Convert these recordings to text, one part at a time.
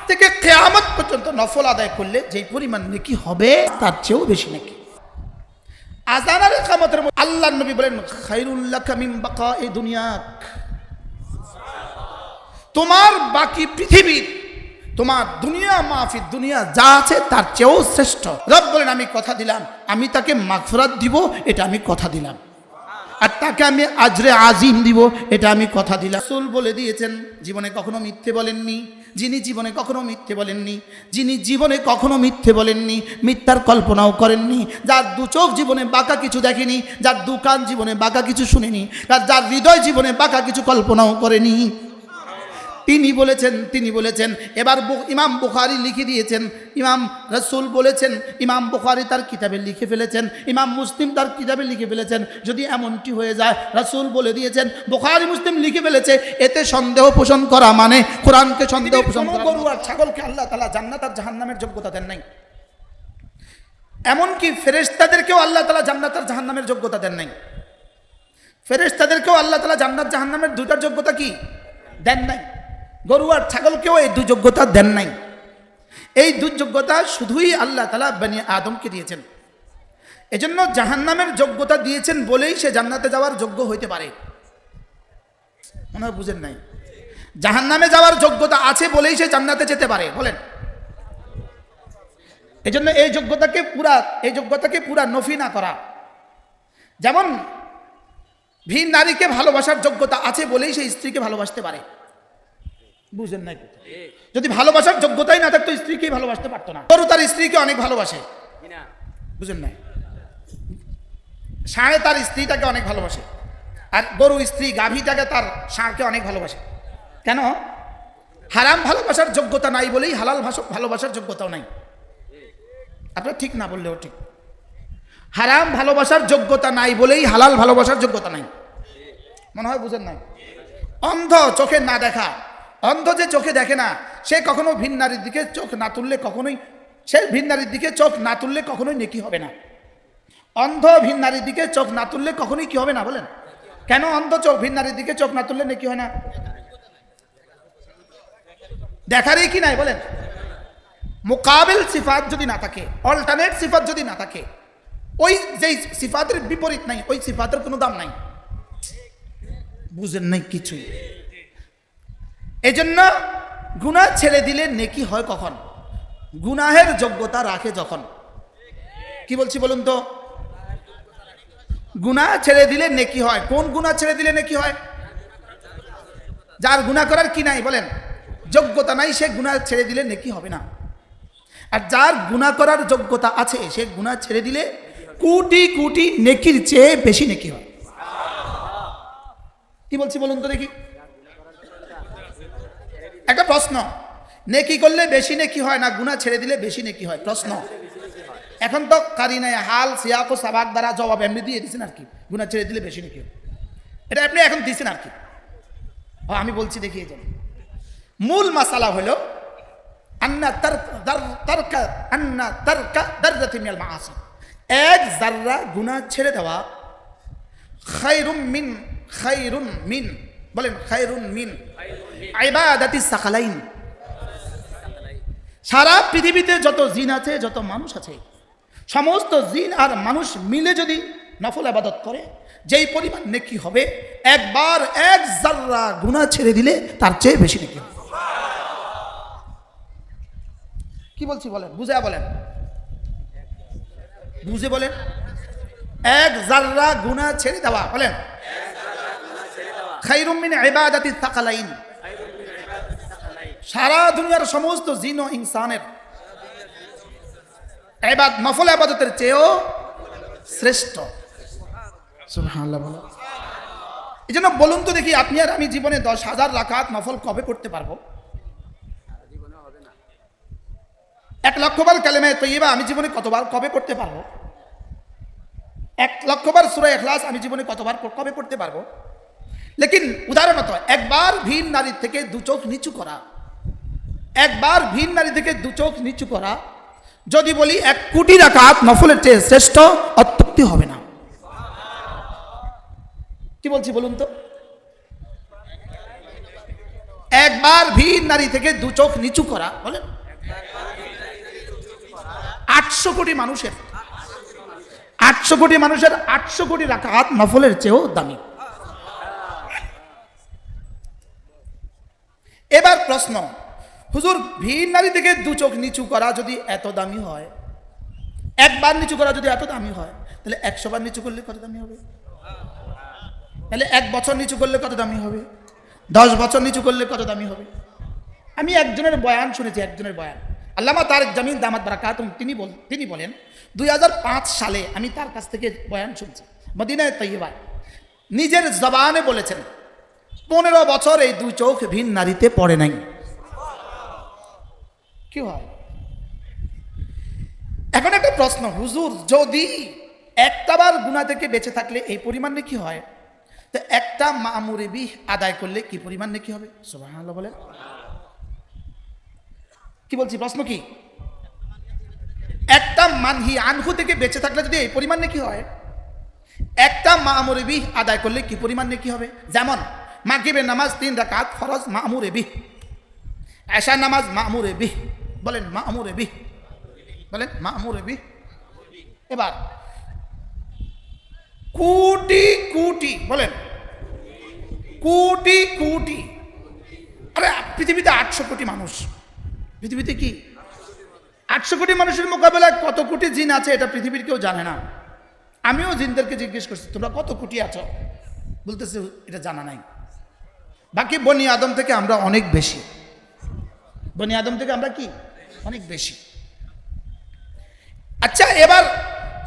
থেকে কিয়ামত পর্যন্ত নফল আদায় করলে যেই পরিমাণ নেকি হবে তার চেয়েও বেশি নেকি। আযান আর ইকামতের মধ্যে আল্লাহর নবী বলেন খায়রুল লাকা মিন বাকাই দুনিয়াক, তোমার বাকি পৃথিবীর, তোমার দুনিয়া মাফি দুনিয়া যা আছে তার চেয়েও শ্রেষ্ঠ। রব বলেন আমি কথা দিলাম আমি তাকে মাগফিরাত দিব, এটা আমি কথা দিলাম, আর তাকে আমি আজরে আজিম দিব, এটা আমি কথা দিলাম। রাসূল বলে দিয়েছেন জীবনে কখনো মিথ্যে বলেননি, যিনি জীবনে কখনো মিথ্যে বলেননি, যিনি জীবনে কখনো মিথ্যে বলেননি, মিথ্যার কল্পনাও করেননি, যার দু চোখ জীবনে বাঁকা কিছু দেখেনি, যার দু কান জীবনে বাঁকা কিছু শুনেনি, যার হৃদয় জীবনে বাঁকা কিছু কল্পনাও করেনি, তিনি বলেছেন। এবার ইমাম বুখারী লিখে দিয়েছেন, ইমাম রাসূল বলেছেন, ইমাম বুখারী তার কিতাবে লিখে ফেলেছেন, ইমাম মুসলিম তার কিতাবে লিখে ফেলেছেন। যদি এমনটি হয়ে যায় রাসূল বলে দিয়েছেন, বুখারী মুসলিম লিখে ফেলেছে, এতে সন্দেহ পোষণ করা মানে কোরআনকে সন্দেহ পোষণ করা। গরু আর ছাগলকে আল্লাহ তাআলা জান্নাত আর জাহান্নামের যোগ্যতা দেন নাই, এমনকি ফেরেশতাদেরকেও আল্লাহ তাআলা জান্নাত আর জাহান্নামের যোগ্যতা দেন নাই। ফেরেশতাদেরকেও আল্লাহ তাআলা জান্নাত জাহান্নামের দুইটার যোগ্যতা কি দেন নাই, গরু আর ছাগলকেও এই দুই যোগ্যতা দেন নাই। এই দুই যোগ্যতা শুধুই আল্লাহ তাআলা বনি আদমকে দিয়েছেন। এজন্য জাহান্নামের যোগ্যতা দিয়েছেন বলেই সে জান্নাতে যাওয়ার যোগ্য হইতে পারে। মনে হয় বুঝেন নাই, জাহান্নামে যাওয়ার যোগ্যতা আছে বলেই সে জান্নাতে যেতে পারে। বলেন, এজন্য এই যোগ্যতাকে পুরা নফি না করা। যেমন ভিন নারীকে ভালোবাসার যোগ্যতা আছে বলেই সে স্ত্রীকে ভালোবাসতে পারে। বুঝেন নাই, যদি ভালোবাসার যোগ্যতাই না থাকতো স্ত্রীকেই ভালোবাসতে পারতো না। গরু তার স্ত্রীকে অনেক ভালোবাসে, বুঝেন নাই, ষাঁড়ে তার স্ত্রীটাকে অনেক ভালোবাসে, আর গরু স্ত্রী গাভীটাকে তার ষাঁড়কে অনেক ভালোবাসে। কেন? হারাম ভালোবাসার যোগ্যতা নাই বলেই হালাল ভালোবাসার যোগ্যতাও নাই। আপনার ঠিক না বললেও ঠিক, হারাম ভালোবাসার যোগ্যতা নাই বলেই হালাল ভালোবাসার যোগ্যতা নাই। মনে হয় বুঝেন নাই। অন্ধ, চোখে না দেখা, অন্ধ যে চোখে দেখে না, সে কখনো ভিন নারীর দিকে চোখ না তুললে কখনোই নেকি হবে না। অন্ধ ভিন নারীর দিকে চোখ না তুললে কখনোই কি হবে না? বলেন, কেন অন্ধ ভিন নারীর দিকে চোখ না তুললে নেকি হয় না? দেখারই কি নাই? বলেন, মুকাবিল সিফাত যদি না থাকে, অল্টারনেট সিফাত যদি না থাকে, ওই যেই সিফাতের বিপরীত নাই, ওই সিফাতের কোনো দাম নাই। বুঝেন নাই কিছুই। এজন্য গুনাহ ছেড়ে দিলে নেকি হয় কখন? গুনাহের যোগ্যতা রাখে যখন। কি বলছি বলুন তো? গুনাহ ছেড়ে দিলে নেকি হয়। কোন গুনাহ ছেড়ে দিলে নেকি হয়? যার গুনাহ করার কি নাই, বলেন, যোগ্যতা নাই, সে গুনাহ ছেড়ে দিলে নেকি হবে না। আর যার গুনাহ করার যোগ্যতা আছে, সে গুনাহ ছেড়ে দিলে কোটি কোটি নেকির চেয়ে বেশি নেকি হয়। কি বলছি বলুন তো দেখি? একটা প্রশ্ন, নেকি করলে বেশি নেকি হয় না গুনাহ ছেড়ে দিলে বেশি নেকি হয়? প্রশ্ন। এখন তো কারিনায় হাল সিয়াক ও সাবাক দ্বারা জবাব এমনি দিয়ে দিচ্ছেন আর কি, গুনাহ ছেড়ে দিলে বেশি নেকি হয়, এটা আপনি এখন দিচ্ছেন আর কি। আমি বলছি দেখিয়ে যান। মূল মাসালা হলো আন্না তারকা দাররাতিন মিনাল মাআসি, এক যাররা গুনাহ ছেড়ে দেওয়া, খায়রুম মিন বলেন, খায়রুন মিন ইবাদাতিস সাকালাইন। সারা পৃথিবীতে যত জিন আছে, যত মানুষ আছে, সমস্ত জিন আর মানুষ মিলে যদি নফল ইবাদত করে, যেই পরিমাণ নেকি হবে, একবার এক যাররা গুনাহ ছেড়ে দিলে তার চেয়ে বেশি নেকি হবে। কি বলছি বলেন, বুঝে বলেন, বুঝে বলেন। এক যাররা গুনাহ ছেড়ে দেওয়া, বলেন, খায়রুম মিন ইবাদাতিস সাকালাইন, সারা দুনিয়ার সমস্ত জিন ও ইনসানের নফল ইবাদতের চেয়েও শ্রেষ্ঠ। সুবহানাল্লাহ বলো। এই জন্য বলুন তো দেখি, আপনি আর আমি জীবনে 10,000 রাকাত নফল কবে পড়তে পারবো? 1 লক্ষ বার কালেমা তৈয়বা আমি জীবনে কবে পড়তে পারবো? 1 লক্ষ বার সূরা ইখলাস আমি জীবনে কবে পড়তে পারবো? লেকিন উদাহরণত একবার ভিন নারী থেকে 2 চোখ নিচু করা, একবার ভিন নারী থেকে 2 চোখ নিচু করা, যদি বলি 1 কোটি রাকাত নফলের চেয়ে শ্রেষ্ঠ, অত্যুক্তি হবে না। কি বলছি বলুন তো? একবার ভিন নারী থেকে দু চোখ নিচু করা, বলেন 800 কোটি মানুষের 800 কোটি রাকাত নফলের চেয়েও দামি। এবার প্রশ্ন, হুজুর ভিন নারী থেকে দু চোখ নিচু করা যদি এত দামি হয়, একবার নিচু করা যদি এত দামি হয়, তাহলে 100 বার নিচু করলে কত দামি হবে? তাহলে 1 বছর নিচু করলে কত দামি হবে? 10 বছর নিচু করলে কত দামি হবে? আমি একজনের বয়ান শুনেছি, একজনের বয়ান, আল্লামা তারেক জামিল দামাত বারাকাতুহু, তিনি বলেন 2005 সালে আমি তার কাছ থেকে বয়ান শুনছি মদিনায়ে তৈয়বা, নিজের জবানে বলেছেন 15 বছর এই দুই চোখ ভিন নারীতে পড়ে নাই। কি হয়? এখন একটা প্রশ্ন, হুজুর যদি একটাবার গুনাহ থেকে বেঁচে থাকলে এই পরিমাণ নেকি হয়, তো একটা মামুরে বিহ আদায় করলে কি পরিমাণ নেকি হবে? সুবহানাল্লাহ বলেন। কি বলছি, প্রশ্ন কি? একটা মানহি আনহু থেকে বেঁচে থাকলে যদি এই পরিমাণ নেকি হয়, একটা মামুরে বিহ আদায় করলে কি পরিমাণ নেকি হবে? যেমন মাগরিবের নামাজ 3 রাকাত ফরজ মামুরে বিহ, এশার নামাজ মামুরে বিহ, বলেন মামুরে বিহ, বলেন মামুরে বিহ। এবার কোটি কোটি, বলেন কোটি কোটি, আরে পৃথিবীতে 800 কোটি মানুষ, পৃথিবীতে কি 800 কোটি মানুষের মোকাবেলায় কত কোটি জিন আছে এটা পৃথিবীর কেউ জানে না। আমিও জিনদেরকে জিজ্ঞেস করছি তোমরা কত কোটি আছো, বলতেছে এটা জানা নাই। বাকি বনি আদম থেকে আমরা অনেক বেশি, বনি আদম থেকে আমরা কি অনেক বেশি। আচ্ছা, এবার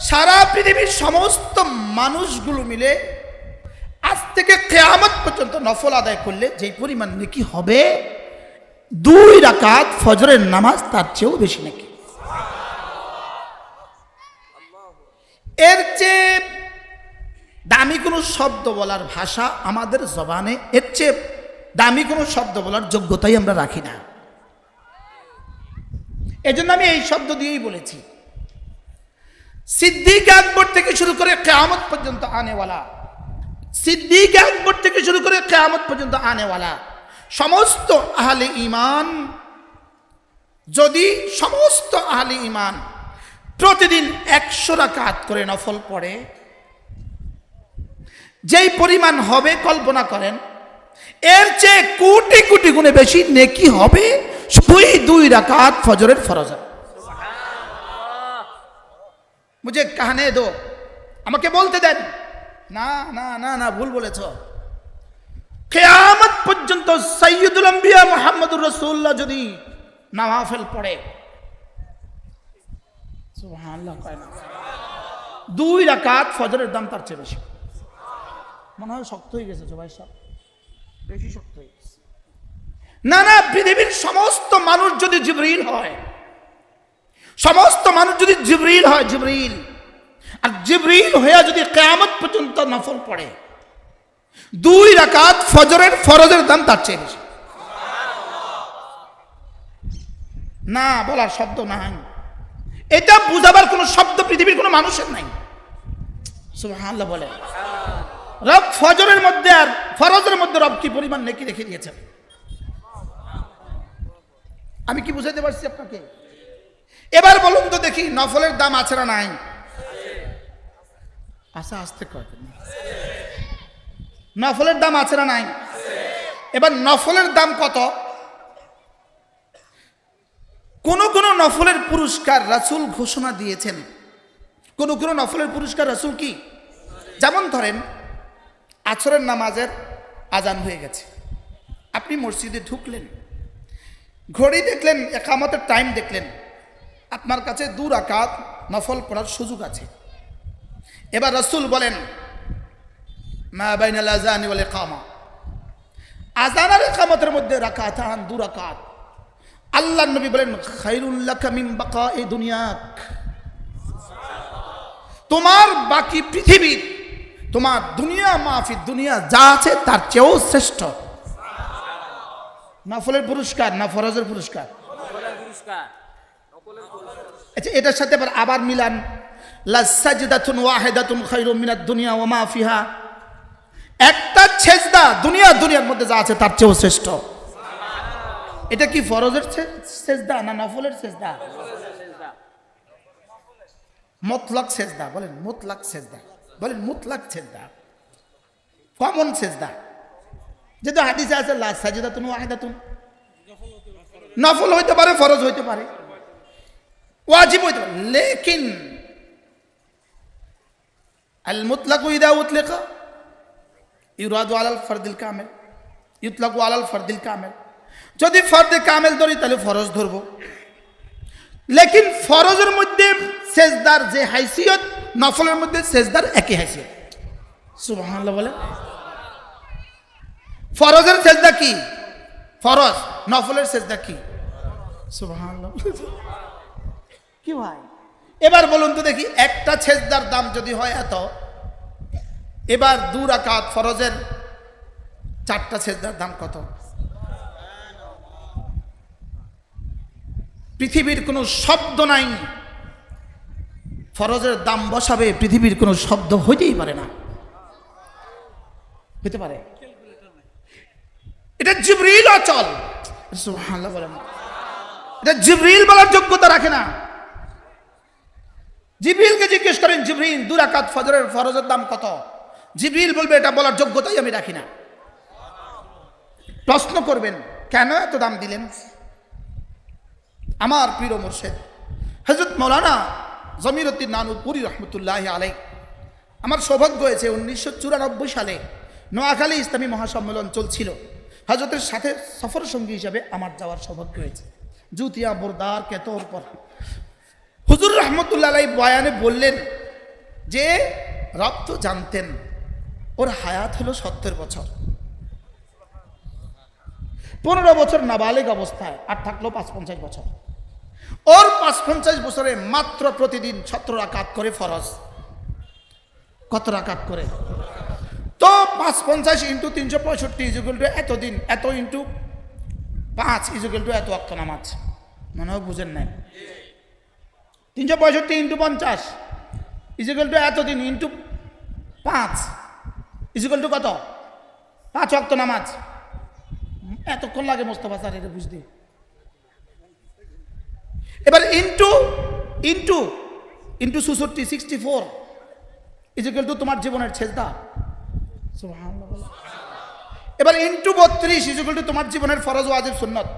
সারা পৃথিবীর সমস্ত মানুষগুলো মিলে আজ থেকে কিয়ামত পর্যন্ত নফল আদায় করলে যেই পরিমাণ নেকি হবে, 2 রাকাত ফজরের নামাজ তার চেয়েও বেশি নাকি। এর চেয়ে দামি কোনো শব্দ বলার ভাষা আমাদের জবানে, এর চেয়ে দামি কোনো শব্দ বলার যোগ্যতাই আমরা রাখি না। এজন্য আমি এই শব্দ দিয়েই বলেছি, সিদ্দিক আকবর থেকে শুরু করে কিয়ামত পর্যন্ত আনেওয়ালা, সিদ্দিক আকবর থেকে শুরু করে কিয়ামত পর্যন্ত আনেওয়ালা সমস্ত আহলে ঈমান, যদি সমস্ত আহলে ঈমান প্রতিদিন 100 রাকাত করে নফল পড়ে, যেই পরিমাণ হবে কল্পনা করেন, এর চেয়ে কোটি কোটি গুণে বেশি নেকি হবে ওই 2 রাকাত ফজরের ফরজ। মুঝে কাহনে দো, আমাকে বলতে দেন। না না না না, ভুল বলেছ। কিয়ামত পর্যন্ত সাইয়্যিদুল আম্বিয়া মুহাম্মদুর রাসূলুল্লাহ যদি নওয়াফিল পড়ে, সুবহানাল্লাহ, কয় না 2 রাকাত ফজরের দাম তার চেয়ে বেশি। মনে হয় শক্ত হয়ে গেছে জবাই সাহেব, বেশি শক্ত হয়ে গেছে। না না, পৃথিবীর সমস্ত মানুষ যদি জিবরিল হয়, সমস্ত মানুষ যদি জিবরিল হয়, জিবরিল আর জিবরিল হয়ে যদি কিয়ামত পর্যন্ত নফল পড়ে, 2 রাকাত ফজরের ফরজের দাম তার চেয়ে বেশি। না বলার শব্দ নাই, এটা বুঝাবার কোনো শব্দ পৃথিবীর কোনো মানুষের নাই। সুবহানাল্লাহ বলে। রব ফজরের মধ্যে আর ফরজের মধ্যে রব কি পরিমাণ নেকি রেখে দিয়েছেন, আমি কি বুঝাইতে পারছি আপনাকে? এবার বলুন তো দেখি, নফলের দাম আছে না নাই? আচ্ছা, আসতে কয়, নফলের দাম আছে না নাই? এবার নফলের দাম কত? কোন কোন নফলের পুরস্কার রাসূল ঘোষণা দিয়েছেন, কোন কোন নফলের পুরস্কার রাসূল কি, যেমন ধরেন আসরের নামাজের আজান হয়ে গেছে, আপনি মসজিদে ঢুকলেন, ঘড়ি দেখলেন, ইকামতের টাইম দেখলেন, আপনার কাছে 2 রাকাত নফল পড়ার সুযোগ আছে। এবার রাসূল বলেন মা বাইনাল আযানি ওয়াল ইকামা, আযান আর ইকামতের মধ্যে রাকাতান 2 রাকাত। আল্লাহর নবী বলেন খায়রুল লাকা মিন বাকাই দুনিয়াক, তোমার বাকি পৃথিবীর, তোমার দুনিয়া মাফি দুনিয়া যা আছে তার চেয়েও শ্রেষ্ঠ। নফলের পুরস্কার না ফরজের পুরস্কার? আচ্ছা, এটার সাথে আবার মিলান, লা সাজদাতুন ওয়াহিদাতুন খায়রুম মিনাদ দুনিয়া ওয়া মা ফিহা, একটা সেজদা দুনিয়ার মধ্যে যা আছে তার চেয়েও শ্রেষ্ঠ। এটা কি ফরজের সেজদা না নফলের সেজদা? মুতলাক সেজদা বলেন, মুতলাক সেজদা বলেন, মুতলাক সেজদা, কমন সেজদা। যেহেতু হাদিসে আছে লা সাজদাতুন ওয়াহিদাতুন, নফল হইতে পারে, ফরজ হইতে পারে, ওয়াজিব হইতে পারে, লেকিন আল মুতলাকু ইযা উতলিকা ইউরাদু আলাল ফারদিল কামিল, ইউতলাকু আলাল ফারদিল কামিল। যদি ফরদে কামেল ধরি তাহলে ফরজ ধরবো, লেকিন ফরজের মধ্যে সেজদার যে হাইসিয়ত, নফলের মধ্যে সেজদার একই হাইসিয়ত। সুবহানাল্লাহ বলে। ফরজের সেজদা কি? ফরজ। নফলের সেজদা কি? সুবহানাল্লাহ। কি ভাই, এবার বলুন তো দেখি, একটা সেজদার দাম যদি হয় এত, এবার 2 রাকাত ফরজের 4টা সেজদার দাম কত? পৃথিবীর কোনো শব্দ নাই ফরজের দাম বসাবে, পৃথিবীর কোনো শব্দ হইতেই পারে না। হইতে পারে? এটা জিবরিল অচল। সুবহানাল্লাহ বলেন। এটা জিবরিল বলার যোগ্যতা রাখে না। জিবরিলকে জিজ্ঞেস করেন, জিবরিল 2 রাকাত ফজরের ফরজের দাম কত? জিবরিল বলবে এটা বলার যোগ্যতাই আমি রাখি না। প্রশ্ন করবেন কেন এত দাম দিলেন? আমার প্রিয় মুর্শিদ হযরত মাওলানা জমিরউদ্দিন নানুপুরি রহমতুল্লাহ আলাইহি, আমার সৌভাগ্য হয়েছে 1994 সালে নোয়াখালী ইসলামী মহাসম্মেলন চলছিল, হযরতের সাথে সফর সঙ্গী হিসাবে আমার যাওয়ার সৌভাগ্য হয়েছে। জুতিয়া বোরদার কেতর পর হুজুর রহমতুল্লাহ আলাইহি বয়ানে বললেন যে রব তো জানতেন ওর হায়াত হলো 70 বছর, 15 বছর নাবালিগ অবস্থায়, আর থাকলো 55 বছর। ওর 55 বছরে মাত্র প্রতিদিন 17 রাকাত করে ফরজ। কত রাকাত করে? তো 55 ইন্টু 365 ইজুকাল টু এতদিন, এত ইন্টু 5 ইজুকাল টু এত ওয়াক্ত নামাজ। মনে হয় বুঝেন নাই? 365 ইন্টু 50 ইজুকাল টু এতদিন ইন্টু 5 ইজুকাল টু কত? 5 ওয়াক্ত নামাজ। এতক্ষণ লাগে মোস্তফা স্যার এটা বুঝতে। এবার into into into 64 64 equal to তোমার জীবনের সেজদা। সুবহানাল্লাহ। এবার ইন্টু 32 ইজুকাল টু তোমার জীবনের ফরজ ওয়াজিব সুন্নত।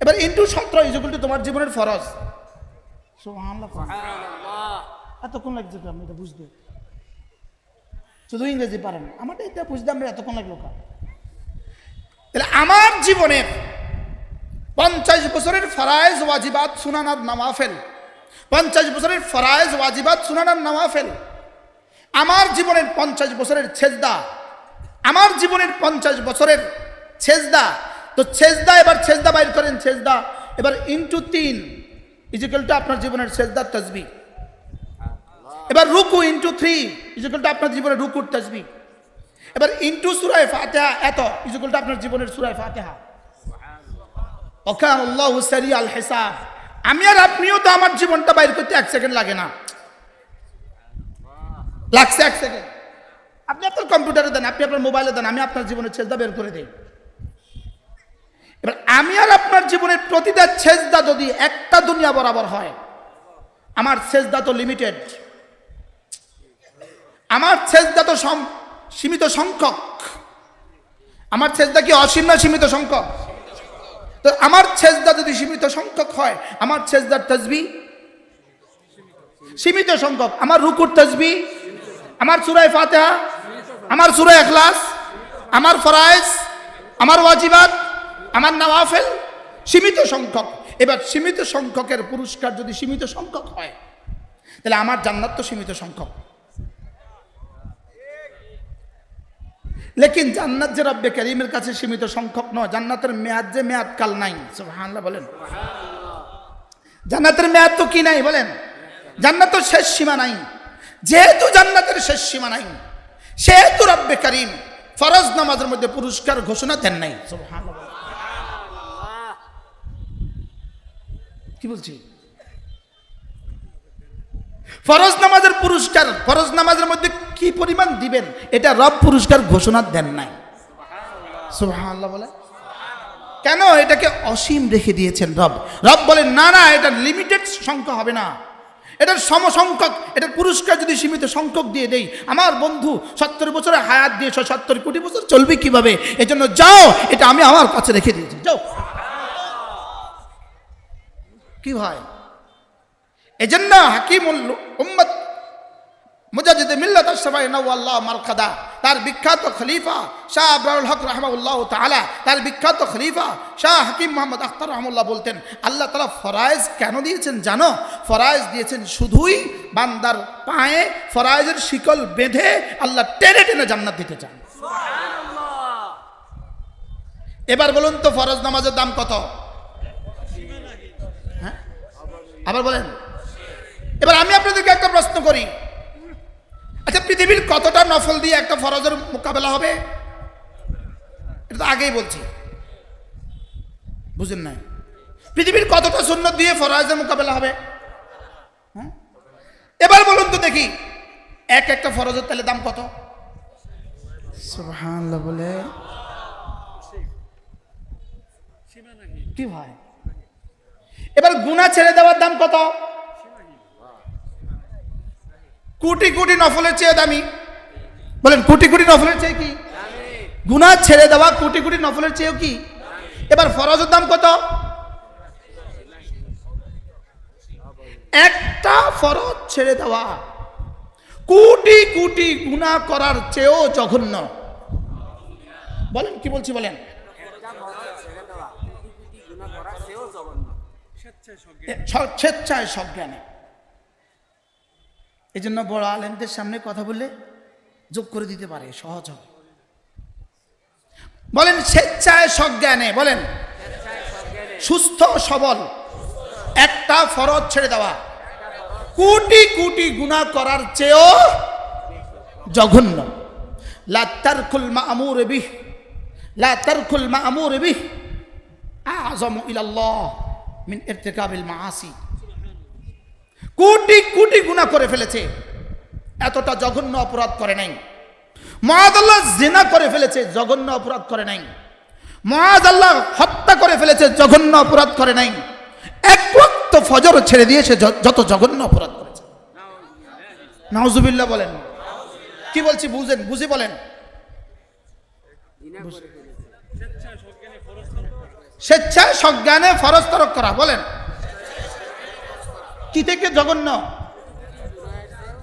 এবার ইন্টু 17 ইজুকাল টু তোমার জীবনের ফরজ। সুবহানাল্লাহ। এতক্ষণ লাগছে তো আমি এটা বুঝতে, শুধু ইংরেজি পারেন, আমাদের এটা বুঝতে আমরা এতক্ষণ লাগলো কা? তাহলে আমার জীবনের 50 বছরের ফরায়েজ ওয়াজিবাত সুনান আর নওয়াফেল, 50 বছরের ফরায়েজ ওয়াজিবাত সুনান আর নওয়াফেল, আমার জীবনের 50 বছরের সেজদা, আমার জীবনের 50 বছরের সেজদা। তো সেজদা, এবার সেজদা বাইর করেন, সেজদা এবার ইন্টু 3 ইজিক্যাল টু আপনার জীবনের সেজদার তাসবিহ। এবার রুকু ইন্টু 3 ইজিক্যাল টু আপনার জীবনের রুকুর তাসবিহ। এবার ইন্টু সূরা ফাতিহা এত ইজিক্যাল টু আপনার জীবনের সূরা ফাতিহা। ওয়াকান আল্লাহু সারিয়াল হিসাব। আমি আর আপনিও তো আমার জীবনটা বাইর করতে 1 সেকেন্ড লাগে না, লাগছে 1 সেকেন্ড। আপনি আপনার কম্পিউটারে দেন, আপনি আপনার মোবাইলে দেন, আমি আপনার জীবনের সেজদা বের করে দেই। এবার আমি আর আপনার জীবনের প্রতিটা সেজদা যদি একটা দুনিয়া বরাবর হয়, আমার সেজদা তো লিমিটেড, আমার সেজদা তো সীমিত সংখ্যক। আমার সেজদা কি অসীম না সীমিত সংখ্যক? তো আমার সেজদা যদি সীমিত সংখ্যক হয়, আমার সেজদার তাসবিহ সীমিত সংখ্যক, আমার রুকুর তাসবিহ, আমার সূরা ফাতিহা, আমার সূরা ইখলাস, আমার ফরায়েজ, আমার ওয়াজিবাত, আমার নওয়াফেল সীমিত সংখ্যক। এবার সীমিত সংখ্যকের পুরস্কার যদি সীমিত সংখ্যক হয়, তাহলে আমার জান্নাত তো সীমিত সংখ্যক। লেকিন জান্নাত যে রব্বে কারীমের কাছে সীমিত সংখ্যক নয়, জান্নাতের মেয়াদ যে মেয়াদ কাল নাই। সুবহানাল্লাহ বলেন। জান্নাতের মেয়াদ তো কি নাই বলেন? জান্নাতের শেষ সীমা নাই। যেহেতু জান্নাতের শেষ সীমা নাই, সেহেতু রব্বে কারীম ফরজ নামাজের মধ্যে পুরস্কার ঘোষণা দেন নাই। সুবহানাল্লাহ। কি বলছি? ফরজ নামাজের পুরস্কার, ফরজ নামাজের মধ্যে কি পরিমাণ দিবেন এটা রব পুরস্কার ঘোষণা দেন নাই। সুবহানাল্লাহ বলে। কেন এটাকে অসীম রেখে দিয়েছেন রব? রব বলেন না না, এটা লিমিটেড সংখ্যা হবে না, এটার সমসংখ্যক, এটার পুরস্কার যদি সীমিত সংখ্যক দিয়ে দেই, আমার বন্ধু 70 বছরের হায়াত দিয়ে 70 কোটি বছর চলবে কিভাবে? এজন্য যাও, এটা আমি আমার কাছে রেখে দিয়েছি, যাও। কি ভাই, এজন্য হাকিমুল উম্মত মুজাদ্দিদ মিল্লাত আশরাফি নওয়াল্লাহ মারকাদা, তার বিখ্যাত খলিফা শাহ আবরারুল হক রাহমাহুল্লাহ তাআলা, তার বিখ্যাত খলিফা শাহ হাকিম মোহাম্মদ আখতার রহমাল্লাহ বলতেন, আল্লাহ তাআলা ফরায়েজ কেন দিয়েছেন জানো? ফরায়েজ দিয়েছেন শুধুই বান্দার পায়ে ফরায়েজের শিকল বেঁধে আল্লাহ টেনে টেনে জান্নাত দিতে চান। সুবহানাল্লাহ। এবার বলুন তো ফরজ নামাজের দাম কত? হ্যাঁ, আবার বলেন। এবার আমি আপনাদেরকে একটা প্রশ্ন করি, আচ্ছা পৃথিবীর কতটা নফল দিয়ে একটা ফরজের মোকাবেলা হবে? এটা তো আগেই বলছি, বুঝেন না? পৃথিবীর কতটা সুন্নত দিয়ে ফরজের মোকাবেলা হবে? হ্যাঁ, এবার বলুন তো দেখি, একটা ফরজের তাহলে দাম কত? সুবহানাল্লাহ বলে কি ভাই? এবার গুনাহ ছেড়ে দেওয়ার দাম কত? কোটি কোটি নফলের চেয়ে দামি। বলেন কোটি কোটি নফলের চেয়ে কি? গুনাহ ছেড়ে দেওয়া কোটি কোটি নফলের চেয়েও কি? এবার ফরজের দাম কত? একটা ফরজ ছেড়ে দেওয়া কোটি কোটি গুনাহ করার চেয়েও জঘন্য। বলেন কি বলছি বলেন? স্বেচ্ছায় সজ্ঞানে। এই জন্য বড় আলেমদের সামনে কথা বললে যোগ করে দিতে পারে, সহজ হবে। বলেন স্বেচ্ছায় সজ্ঞানে, বলেন সুস্থ সবল একটা ফরজ ছেড়ে দেওয়া কোটি কোটি গুনাহ করার চেয়েও জঘন্য। লা তারকুল মা'মুর বিহ, লা তারকুল মা'মুর বিহ আ'যামু ইলাল্লাহ মিন ইরতিকাবিল মাআসি। কোটি কোটি গুনাহ করে ফেলেছে, এতটা জঘন্য অপরাধ করে নাই। মুআযাল্লাহ জিনা করে ফেলেছে, জঘন্য অপরাধ করে নাই। মুআযাল্লাহ হত্যা করে ফেলেছে, জঘন্য অপরাধ করে নাই। এক ওয়াক্ত ফজর ছেড়ে দিয়েছে, যত জঘন্য অপরাধ করেছে। নাউজুবিল্লাহ বলেন। কি বলছি বুঝেন, বুঝি বলেন। স্বেচ্ছায় সজ্ঞানে ফরজ তরক করা, বলেন কি থেকে জঘন্য?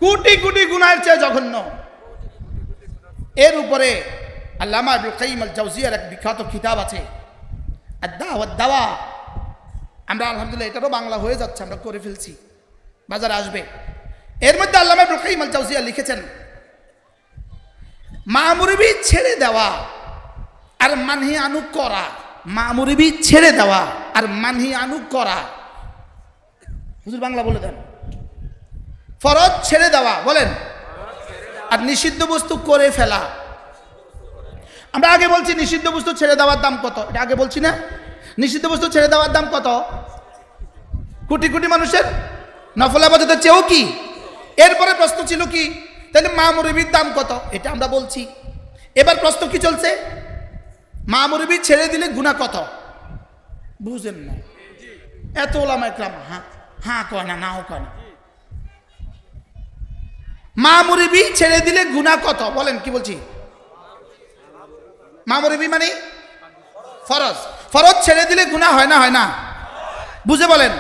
কোটি কোটি গুনাহের চেয়ে জঘন্য। এর উপরে আল্লামা ইবনুল কাইয়িম আল জাওজিয়ার এক বিখ্যাত কিতাব আছে আদ-দাওয়া ওয়াদ-দাওয়া। আমরা আলহামদুলিল্লাহ এটারও বাংলা হয়ে যাচ্ছে, আমরা করে ফেলছি, বাজারে আসবে। এর মধ্যে আল্লামা ইবনুল কাইয়িম আল জাওজিয়া লিখেছেন, মা'মুরবি ছেড়ে দেওয়া আর মানহি আনু করা, মা'মুরবি ছেড়ে দেওয়া আর মানহি আনু করা। হুজুর বাংলা বলে দেন। ফরজ ছেড়ে দেওয়া, বলেন, আর নিষিদ্ধ বস্তু করে ফেলা। আমরা আগে বলছি নিষিদ্ধ বস্তু ছেড়ে দেওয়ার দাম কত, এটা আগে বলছি না? নিষিদ্ধ বস্তু ছেড়ে দেওয়ার দাম কত? কোটি কোটি মানুষের নফল ইবাদতের চেয়েও কি? এরপরে প্রশ্ন ছিল কি, তাহলে মা'মুরবির দাম কত, এটা আমরা বলছি। এবার প্রশ্ন কি চলছে, মা'মুরবি ছেড়ে দিলে গুনাহ কত? বুঝেন না? এত ওলামা ইকরাম হ্যাঁ কয় না, নাও কয় না। মা'মুরবি ছেড়ে দিলে গুনাহ কত? বলেন কি বলছি? মা'মুরবি মানে ফরজ। ফরজ ছেড়ে দিলে গুনাহ হয় না, হয় না? বুঝে বলেন।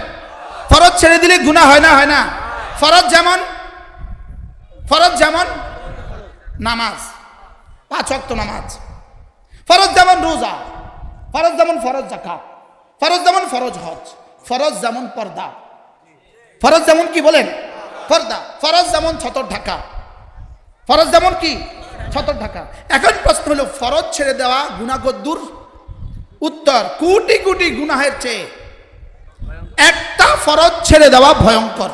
ফরজ ছেড়ে দিলে গুনাহ হয় না, হয় না? ফরজ যেমন নামাজ, 5 ওয়াক্ত নামাজ। ফরজ যেমন রোজা, ফরজ যেমন ফরজ যাকাত, ফরজ যেমন ফরজ হজ, ফরজ যেমন পর্দা, ফরজ যেমন কি বলেন? পর্দা। ফরজ যেমন ছতর ঢাকা, ফরজ যেমন কি? ছতর ঢাকা। এখন প্রশ্ন হলো, ফরজ ছেড়ে দেওয়া গুনাহ কদ্দুর? উত্তর, কোটি কোটি গুনাহের চেয়ে একটা ফরজ ছেড়ে দেওয়া ভয়ঙ্কর।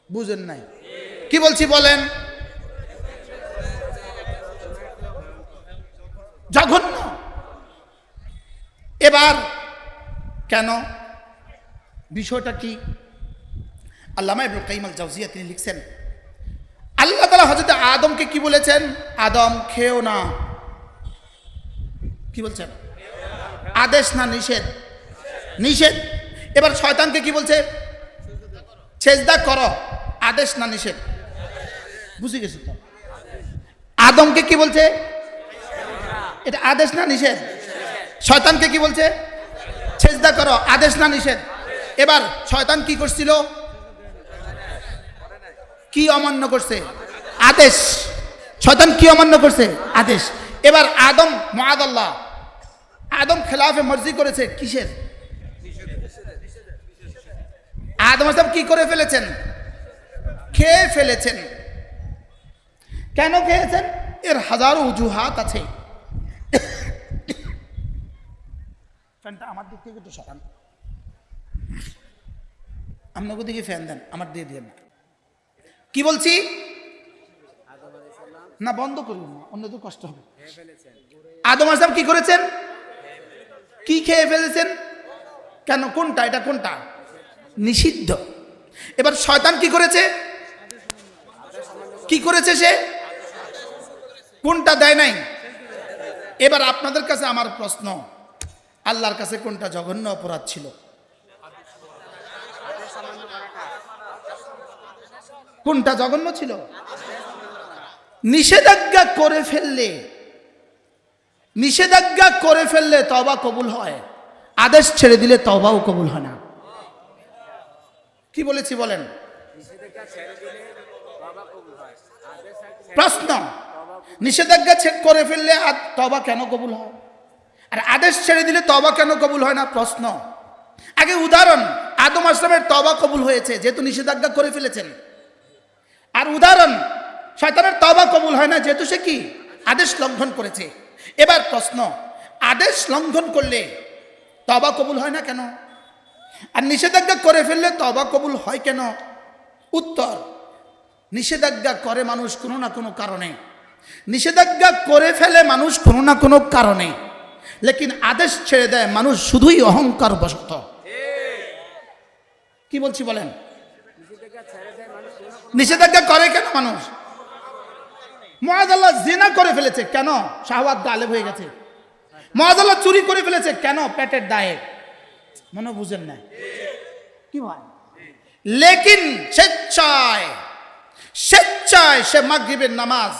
বুঝেন নাই? কি বলছি বলেন? জঘন্য। এবার কেন, বিষয়টা কি? আল্লামা ইবনুল কাইয়িম আল জাওজিয়া তিনি লিখছেন, আল্লাহ তাআলা হযরত আদমকে কি বলেছেন? আদম খেও না। কি বলছেন? আদেশ না নিষেধ? নিষেধ। এবার শয়তানকে কি বলছে? সেজদা করো, আদেশ না নিষেধ? বুঝে গেছে তো? আদমকে কি বলছে? এটা আদেশ না নিষেধ? শয়তানকে কি বলছে? সেজদা করো, আদেশ না নিষেধ? এবার শয়তান কি করছিল? কি অমান্য করছে? আদেশ। শয়তান কি অমান্য করছে? আদেশ। এবার আদম মুআদাল্লাহ, আদম খেলাফে মর্জি করেছে কিসের? আদম আলাইহিস সালাম কি করে ফেলেছেন? খেয়ে ফেলেছেন। কেন খেয়েছেন? এর হাজারো অজুহাত আছে। ফ্যানটা আমার দিক থেকে একটু সরান, আপনাকে দিকে ফ্যান দেন, আমার দিয়ে দিয়ে না। কি বলছি? না বন্ধ করুন না, অন্যদের কষ্ট হবে। আদম আলাইহিস সালাম কি করেছেন? কি খেয়ে ফেলেছেন? কেন? কোনটা? এটা কোনটা? নিষিদ্ধ। এবার শয়তান কি করেছে? কি করেছে সে? কোনটা দেয় নাই? এবার আপনাদের কাছে আমার প্রশ্ন, আল্লাহর কাছে কোনটা জঘন্য অপরাধ ছিল? কোনটা জঘন্য ছিল? নিষেধাজ্ঞা করে ফেললে, নিষেধাজ্ঞা করে ফেললে তওবা কবুল হয়, আদেশ ছেড়ে দিলে তওবাও কবুল হয় না। কি বলেছি বলেন? প্রশ্ন, নিষেধাজ্ঞা করে ফেললে তওবা কেন কবুল হয়, আর আদেশ ছেড়ে দিলে তওবা কেন কবুল হয় না? প্রশ্ন। আগে উদাহরণ, আদম আলাইহিস সালামের তওবা কবুল হয়েছে যেহেতু নিষেধাজ্ঞা করে ফেলেছেন। আর উদাহরণ, শয়তানের তওবা কবুল হয় না যেহেতু সে কি? আদেশ লঙ্ঘন করেছে। এবার প্রশ্ন, আদেশ লঙ্ঘন করলে তওবা কবুল হয় না কেন, আর নিষেধাজ্ঞা করে ফেললে তওবা কবুল হয় কেন? উত্তর, নিষেধাজ্ঞা করে মানুষ কোনো না কোনো কারণে, নিষেধাজ্ঞা করে ফেলে মানুষ কোনো না কোনো কারণে, লেকিন আদেশ ছেড়ে দেয় মানুষ শুধুই অহংকার বশত। কি বলছি বলেন? নিষেধাজ্ঞা করে কেন মানুষ? মুআযাল্লাহ জিনা করে ফেলেছে কেন? শাহওয়াত গালেব হয়ে গেছে। মুআযাল্লাহ চুরি করে ফেলেছে কেন? পেটের দায়ে। মনে বুঝেন না কি ভাই? লেকিন স্বেচ্ছায় স্বেচ্ছায় সে মাগরিবের নামাজ,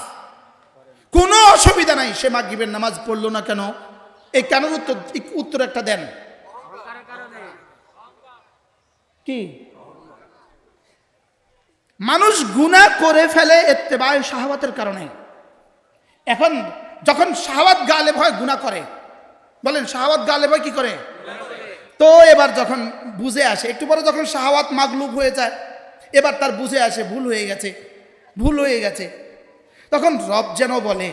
কোনো অসুবিধা নাই, সে মাগরিবের নামাজ পড়লো না কেন? এই কেন উত্তর একটা দেন। কি? মানুষ গুনাহ করে ফেলে ইত্তেবায়ে শাহওয়াতের কারণে। এখন যখন শাহওয়াত গালেব হয় গুনাহ করে, বলেন শাহওয়াত গালেব হয় কি করে? তো এবার যখন বুঝে আসে, একটু পরে যখন শাহওয়াত মাগলুব হয়ে যায়, এবার তার বুঝে আসে ভুল হয়ে গেছে, ভুল হয়ে গেছে, তখন রব যেন বলে,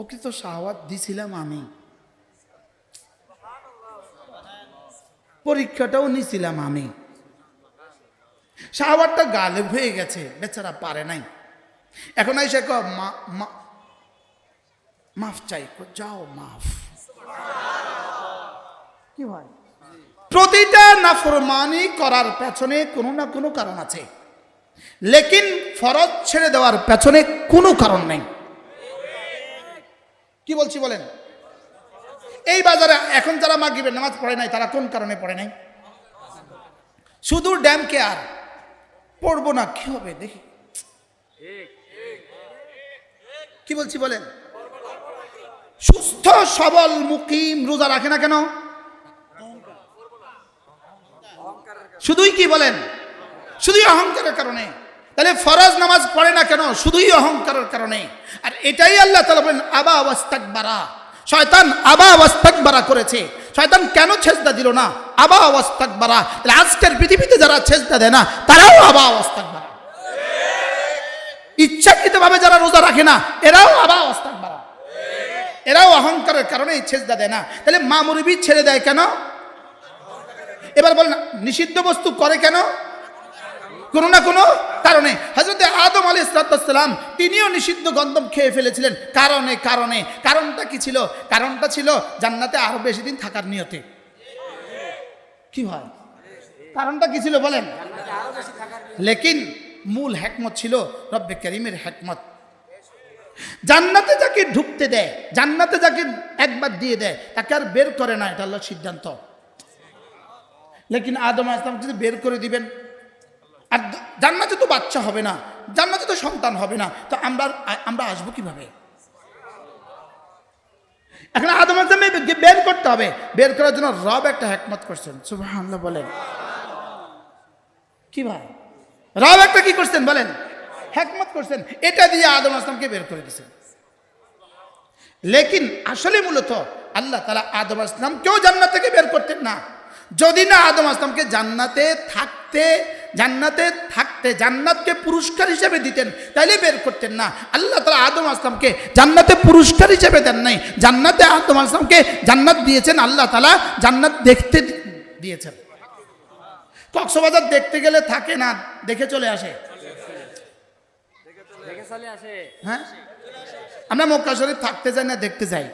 ওকে তো শাহওয়াত দিছিলাম আমি, পরীক্ষাটাও নিছিলাম আমি, শাহওয়াতটা গালেব হয়ে গেছে, বেচারা পারে নাই। এখন এসে মাফ চাই, যাও মাফ। কি হয়? প্রতিটা নাফরমানি করার পেছনে কোনো না কোনো কারণ আছে, লেকিন ফরজ ছেড়ে দেওয়ার পেছনে কোনো কারণ নেই। কি বলছি বলেন? এই বাজারে এখন যারা মাগরিবের নামাজ পড়ে নাই তারা কোন কারণে পড়ে নাই? শুধু ড্যাম কেয়ার, পড়বো না কি হবে দেখি। কি বলছি বলেন? সুস্থ সবল মুকিম রোজা রাখে না কেন? শুধুই কি বলেন? শুধুই অহংকারের কারণে। তাহলে ফরজ নামাজ পড়ে না কেন? শুধুই অহংকারের কারণে। আর এটাই আল্লাহ তাআলা বলেন আবা ওয়াস্তাকবারা, শয়তান আবা ওয়াস্তাকবারা করেছে। শয়তান কেন সেজদা দিল না? আবা ওয়াস্তাকবারা। তাহলে আজকের পৃথিবীতে যারা সেজদা দেয় না তারাও আবা ওয়াস্তাকবারা। ইচ্ছাকৃতভাবে যারা রোজা রাখে না এরাও আবা ওয়াস্তাকবারা, এরাও অহংকারের কারণে সেজদা দেয় না। তাহলে মা মুরব্বি ছেড়ে দেয় কেন? এবার বলেন নিষিদ্ধ বস্তু করে কেন? কোনো না কোনো কারণে। হযরত আদম আলাইহিস সালাম তিনিও নিষিদ্ধ গন্ধম খেয়ে ফেলেছিলেন কারণে। কারণটা কি ছিল? কারণটা ছিল জান্নাতে আরো বেশি দিন থাকার নিয়তে। কি হয়? কারণটা কি ছিল বলেন? লেকিন মূল হিকমত ছিল রব্বে কারীমের হিকমত। জান্নাতে যাকে ঢুকতে দেয়, জান্নাতে যাকে একবার দিয়ে দেয় তাকে আর বের করে না, এটা আল্লাহর সিদ্ধান্ত। লেকিন আদম আলাইহিস সালাম যদি বের করে দিবেন, আর জান্নাতে তো বাচ্চা হবে না, জান্নাতে তো সন্তান হবে না, তো আমরা আসবো কিভাবে? এখন আদম আলাইহিস সালামকে বের করতে হবে। বের করার জন্য রব একটা হিকমত করছেন, সুবহানাল্লাহ বলেন। কি ভাই, রব একটা কি করছেন বলেন? হিকমত করছেন, এটা দিয়ে আদম আলাইহিস সালামকে বের করে দিয়েছেন। লেকিন আসলে মূলত আল্লাহ তাআলা আদম আলাইহিস সালামকেও জান্নাত থেকে বের করতেন না। যদি না আদম আলাইহিস সালামকে জান্নাতে থাকতে জান্নাতকে পুরস্কার হিসেবে দিতেন, তাইলে বের করতেন না। আল্লাহ তাআলা আদম আলাইহিস সালামকে জান্নাতে পুরস্কার হিসেবে দেন নাই, জান্নাতে আদম আলাইহিস সালামকে জান্নাত দিয়েছেন, আল্লাহ তাআলা জান্নাত দেখতে দিয়েছেন। কক্সবাজার দেখতে গেলে থাকে না, দেখে চলে আসে। হ্যাঁ, আমরা মক্কা শরীফ থাকতে যাই না, দেখতে যাই,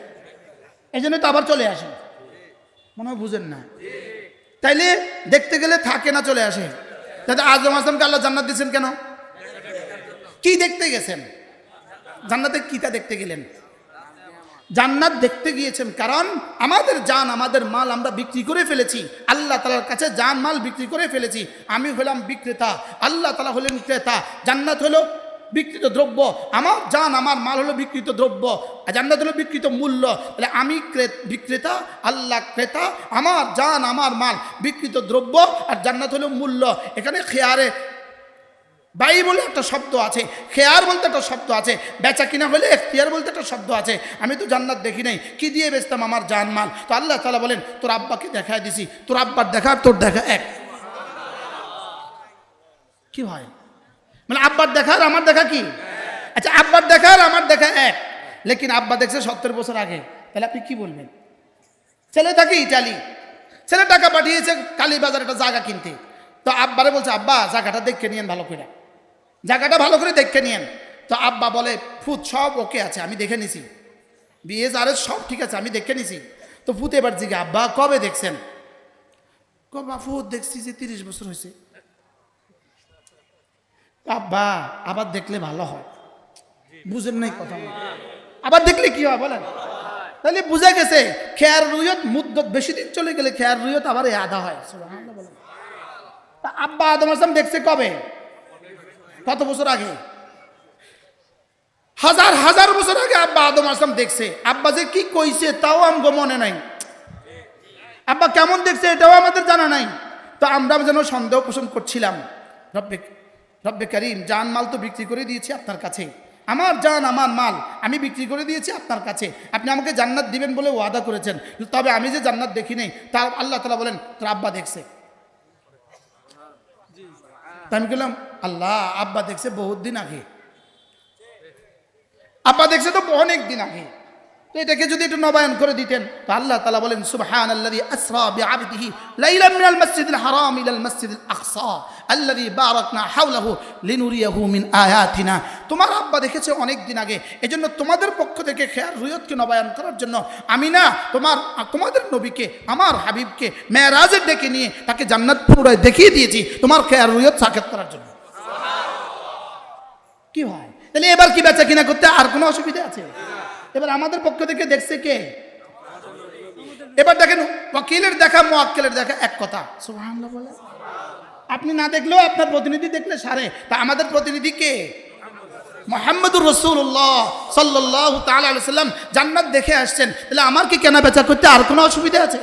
এই জন্য তো আবার চলে আসে। মনে হয় বুঝেন না, তাইলে দেখতে গেলে থাকে না, চলে আসে। তাতে আদম আলাইহিস সালামকে আল্লাহ জান্নাত দিয়েছেন কেন? কি দেখতে গেছেন? জান্নাতে কিটা দেখতে গেলেন? জান্নাত দেখতে গিয়েছেন কারণ আমাদের জান, আমাদের মাল আমরা বিক্রি করে ফেলেছি, আল্লাহ তাআলার কাছে জান মাল বিক্রি করে ফেলেছি। আমি হলাম বিক্রেতা, আল্লাহ তাআলা হলেন ক্রেতা। জান্নাত হলো বিকৃত দ্রব্য, আমার জান আমার মাল হলো বিকৃত দ্রব্য, আর জান্নাত হলো বিকৃত মূল্য। তাহলে আমি বিক্রেতা, আল্লাহ ক্রেতা, আমার জান আমার মাল বিকৃত দ্রব্য, আর জান্নাত হলো মূল্য। এখানে খেয়ারে বাই বলে একটা শব্দ আছে, খেয়ার বলতে একটা শব্দ আছে, বেচা কিনা হলে এখতিয়ার বলতে একটা শব্দ আছে। আমি তো জান্নাত দেখি নাই, কি দিয়ে বেচতাম আমার জান মাল? তো আল্লাহ তাআলা বলেন, তোর আব্বাকে দেখায় দিছি, তোর আব্বার দেখা আর তোর দেখা এক। কি হয় মানে আব্বার দেখা আর আমার দেখা কি? আচ্ছা, আব্বার দেখা আর আমার দেখা এক, লেকিন আব্বা দেখছে 70 বছর আগে, তাহলে আপনি কি বলবেন? ছেলে থাকে ইটালি, ছেলে টাকা পাঠিয়েছে কালীবাজার একটা জায়গা কিনতে, তো আব্বারে বলছে, আব্বা জায়গাটা দেখে নিয়েন ভালো করে, জায়গাটা ভালো করে দেখে নিয়েন। তো আব্বা বলে, ফুত সব ওকে আছে, আমি দেখে নিছি, বিয়ে আরে সব ঠিক আছে, আমি দেখে নিছি। তো ফুত এবার জিজ্ঞাসা, আব্বা কবে দেখছেন? কবা ফুত দেখছি যে 30 বছর হয়েছে। আব্বা আবার দেখলে ভালো হয়, বুঝেন নাই কথা? আবার দেখলে কি হয় বলেন? তাহলে বুঝা গেছে খেয়ার রুয়ত মুদ্দত বেশি দিন চলে গেলে খেয়ার রুয়ত আবার আদা হয়। সুবহানাল্লাহ বলেন। তা আব্বা আদম আলাইহিস সালাম দেখছে কবে? কত বছর আগে? হাজার হাজার বছর আগে আব্বা আদম আলাইহিস সালাম দেখছে। আব্বা যে কি কইছে তাও আমগো মনে নাই, আব্বা কেমন দেখছে এটাও আমাদের জানা নাই। তো আমরা যেন সন্দেহ পোষণ করছিলাম, রব্বে কারীম, জান মাল তো বিক্রি করে দিয়েছি আপনার কাছে, আমার জান আমার মাল আমি বিক্রি করে দিয়েছি আপনার কাছে, আপনি আমাকে জান্নাত দিবেন বলে ওয়াদা করেছেন, তবে আমি যে জান্নাত দেখি নাই, তা আল্লাহ তাআলা বলেন তোর আব্বা দেখছে। আমি বললাম, আল্লাহ আব্বা দেখছে বহুত দিন আগে, আব্বা দেখছে তো অনেক দিন আগে, তো এটাকে যদি একটু নবায়ন করে দিতেন। তো আল্লাহ তাআলা বলেন, সুবহানাল্লাযী আসরা বিআবদিহি লাইলাম মিনাল মাসজিদিল হারাম ইলাল মাসজিদিল আকসা আল্লাযী বারাকনা হাওলাহু লিনুরিয়াহু মিন আয়াতিনা। তোমার আব্বা দেখেছে অনেক দিন আগে, এজন্য তোমাদের পক্ষ থেকে খেয়ার রুয়তকে নবায়ন করার জন্য আমি না তোমাদের নবীকে, আমার হাবিবকে মেরাজে ডেকে নিয়ে তাকে জান্নাত পুরায় দেখিয়ে দিয়েছি তোমার খেয়ার রুয়ত সাক্ষাৎ করার জন্য। কি হয় তাহলে এবার কি বেচা কিনা করতে আর কোনো অসুবিধা আছে? এবার আমাদের পক্ষ থেকে দেখছে কে? এবার দেখেন, ওয়াকিলের দেখা মুআক্কিলের দেখা এক কথা। সুবহানাল্লাহ বলে, আপনি না দেখলেও আপনার প্রতিনিধি দেখলে সারে। তা আমাদের প্রতিনিধি কে? মুহাম্মদুর রাসূলুল্লাহ সাল্লাল্লাহু তাআলা আলাইহি সাল্লাম জান্নাত দেখে আসছেন, তাহলে আমার কি কেনা বেচা করতে আর কোনো অসুবিধা আছে?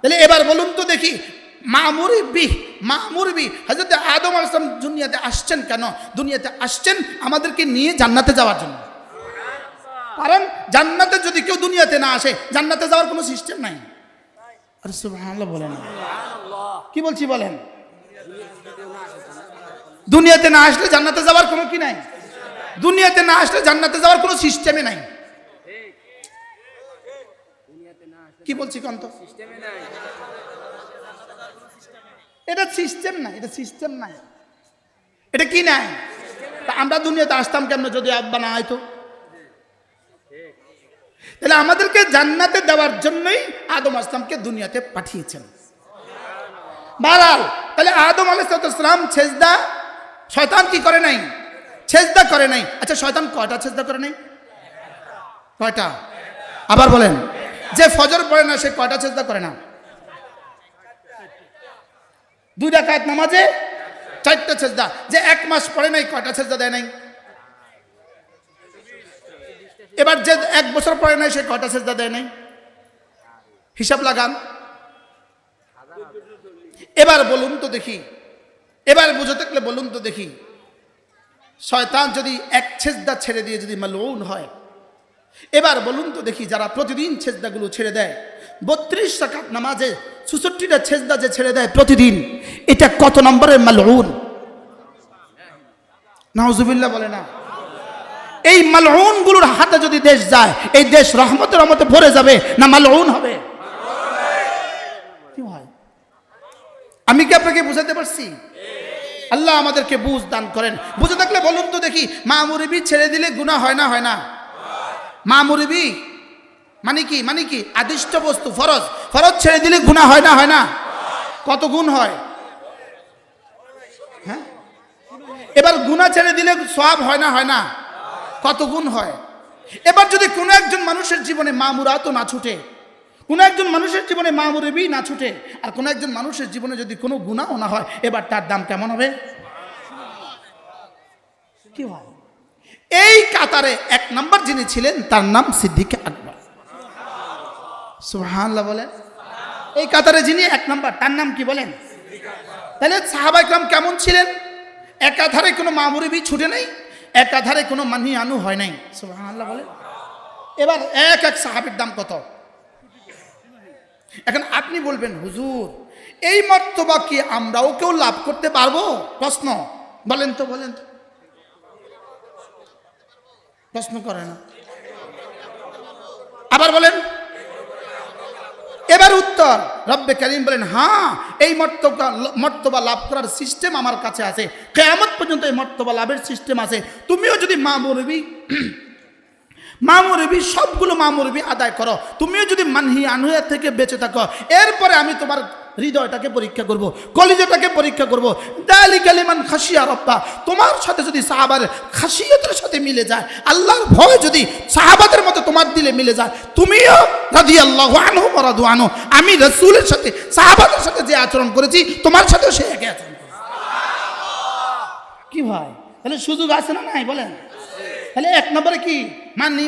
তাহলে এবার বলুন তো দেখি, মামুর বি হযরত আদম আলাইহিস সালাম দুনিয়াতে আসছেন কেন? দুনিয়াতে আসছেন আমাদেরকে নিয়ে জান্নাতে যাওয়ার জন্য। কারণ জান্নাতে যদি কেউ দুনিয়াতে না আসে, জান্নাতে যাওয়ার কোনো সিস্টেম নাই। আরে সুবহানাল্লাহ বলেন, কি বলছি বলেন? দুনিয়াতে না আসলে জান্নাতে যাওয়ার কোনো কি নাই, দুনিয়াতে না আসলে জান্নাতে যাওয়ার কোনো সিস্টেমই নাই। কি বলছি কন্ত? এটা সিস্টেম নাই, এটা সিস্টেম নাই, এটা কি নাই? তা আমরা দুনিয়াতে আসতাম কেমন যদি আব্বা না আইতো? তাহলে আমাদেরকে জান্নাতে দেওয়ার জন্যই আদম আলাইহিস সালামকে দুনিয়াতে পাঠিয়েছেন। বাহরাল, তাহলে আদম আলাইহিস সালাম সেজদা শয়তান কি করে নাই? সেজদা করে নাই। আচ্ছা শয়তান কয়টা সেজদা করে নাই? কয়টা? আবার বলেন। যে ফজর পড়ে না সে কয়টা সেজদা করে না? 2 রাকাত নামাজে 4টা সেজদা। যে 1 মাস পড়ে নাই কয়টা সেজদা দেয় নাই? এবার যে 1 বছর পড়ে নাই সে কয়টা সেজদা দেয় নাই? হিসাব লাগান। এবার বলুন তো দেখি, এবার বুঝে থাকলে বলুন তো দেখি, শয়তান যদি 1 সেজদা ছেড়ে দিয়ে যদি মালউন হয়, এবার বলুন তো দেখি যারা প্রতিদিন সেজদাগুলো ছেড়ে দেয়, 32 রাকাত নামাজে 64টা সেজদা যে ছেড়ে দেয় প্রতিদিন, এটা কত নম্বরের মালউন? নাউজুবিল্লাহ বলে না। এই মালউন গুলোর হাতে যদি দেশ যায়, এই দেশ রহমতের রহমতে ভরে যাবে না মালউন হবে? কি হয়? আমি কি আপনাকে বুঝাতে পারছি? আল্লাহ আমাদেরকে বুঝ দান করেন। বুঝে থাকলে বলুন তো দেখি, মা মুরবি ছেড়ে দিলে গুনাহ হয় না হয় না? মা মুরবি মানে কি? মানে কি? আদিষ্ট বস্তু, ফরজ। ফরজ ছেড়ে দিলে গুনাহ হয় না হয় না? কত গুণ হয়? হ্যাঁ, এবার গুনাহ ছেড়ে দিলে সওয়াব হয় না হয় না? কত গুণ হয়? এবার যদি কোনো একজন মানুষের জীবনে মামুরাতও না ছুটে, কোনো একজন মানুষের জীবনে মামুরবি না ছুটে, আর কোনো একজন মানুষের জীবনে যদি কোনো গুনাহও না হয়, এবার তার দাম কেমন হবে? কি হয়? এই কাতারে 1 নম্বর যিনি ছিলেন তার নাম সিদ্দিক আকবর। সুবহানাল্লাহ বলেন। এই কাতারে যিনি 1 নম্বর তার নাম কি বলেন? তাহলে সাহাবা ইকরাম কেমন ছিলেন? একাধারে কোনো মামুরবি ছুটে নেই, একাধারে কোনো মানহি আনু হয় নাই। সুবহানাল্লাহ বলেন। এবার এক এক সাহাবীর দাম কত? এখন আপনি বলবেন হুজুর এই মর্তবা কি আমরাও কেউ লাভ করতে পারবো? প্রশ্ন বলেন তো, বলেন তো। প্রশ্ন করে না, আবার বলেন। এবার উত্তর, রব্বে কারীম বলেন হ্যাঁ, এই মর্তবা লাভ করার সিস্টেম আমার কাছে আছে। কিয়ামত পর্যন্ত এই মর্তবা লাভের সিস্টেম আছে। তুমিও যদি মামুরবি সবগুলো মামুরবি আদায় করো, তুমিও যদি মানহি আনহুয়া থেকে বেঁচে থাকো, এরপরে আমি তোমার হৃদয়টাকে পরীক্ষা করব, কলিজাটাকে পরীক্ষা করব। যালিকা লিমান খাশিয়া রাব্বা, তোমার সাথে যদি সাহাবার খাশিয়তের সাথে মিলে যায়, আল্লাহর ভয় যদি সাহাবাদের মতো তোমার দিলে মিলে যায়, তুমিও রাদিয়াল্লাহু আনহুম ওয়া রাদু আনহু, আমি রাসূলের সাথে সাহাবাদের সাথে যে আচরণ করেছি তোমার সাথেও সেই একই আচরণ করবে। কি ভাই, তাহলে সুযোগ আছে না নাই বলেন? তাহলে 1 নম্বরে কি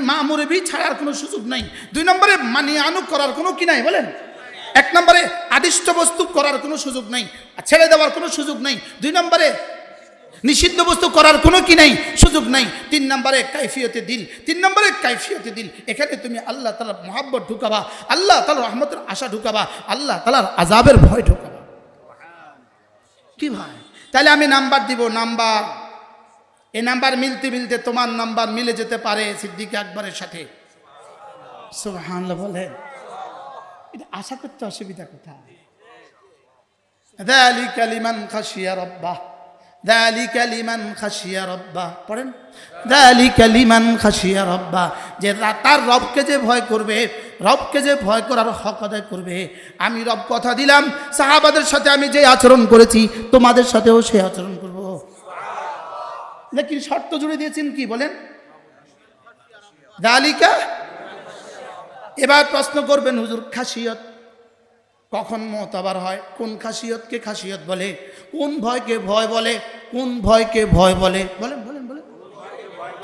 মামুরবি ছাড়ার কোনো সুযোগ নাই। 2 নম্বরে মানি আনু করার কোনো কি নাই বলেন? 1 নম্বরে আদিষ্ট বস্তু করার কোনো সুযোগ নাই, ছেড়ে দেওয়ার কোনো সুযোগ নাই। 2 নম্বরে নিষিদ্ধ বস্তু করার কোনো কি নাই, সুযোগ নাই। 3 নম্বরে কাইফিয়তে দিল, 3 নম্বরে কাইফিয়তে দিল। এখানে তুমি আল্লাহ তাআলার মহব্বত ঢুকাবা, আল্লাহ তাআলার রহমতের আশা ঢুকাবা, আল্লাহ তাআলার আযাবের ভয় ঢুকাবা। কি ভাই, তাহলে আমি নাম্বার দিব, নাম্বার এই নাম্বার মিলতে মিলতে তোমার নাম্বার মিলে যেতে পারে সিদ্দিক আকবরের সাথে। সুবহানাল্লাহ বলেন। এটা আশা করতে অসুবিধা কোথায়? যালিকা লিমান খাশিয়া রাব্বাহ, যালিকা লিমান খাশিয়া রাব্বাহ পড়েন। যালিকা লিমান খাশিয়া রাব্বাহ, যে তার রবকে যে ভয় করবে, রবকে যে ভয় করার হক আদায় করবে। আমি রব কথা দিলাম, সাহাবাদের সাথে আমি যে আচরণ করেছি তোমাদের সাথেও সেই আচরণ করব। লেকিন শর্ত জুড়ে দিয়েছেন কি বলেন? যালিকা। এবার প্রশ্ন করবেন হুজুর খাসিয়ত কখন মুতাবার হয়? কোন খাসিয়তকে খাসিয়ত বলে? কোন ভয়কে ভয় বলে? কোন ভয়কে ভয় বলে? বলেন বলেন বলেন,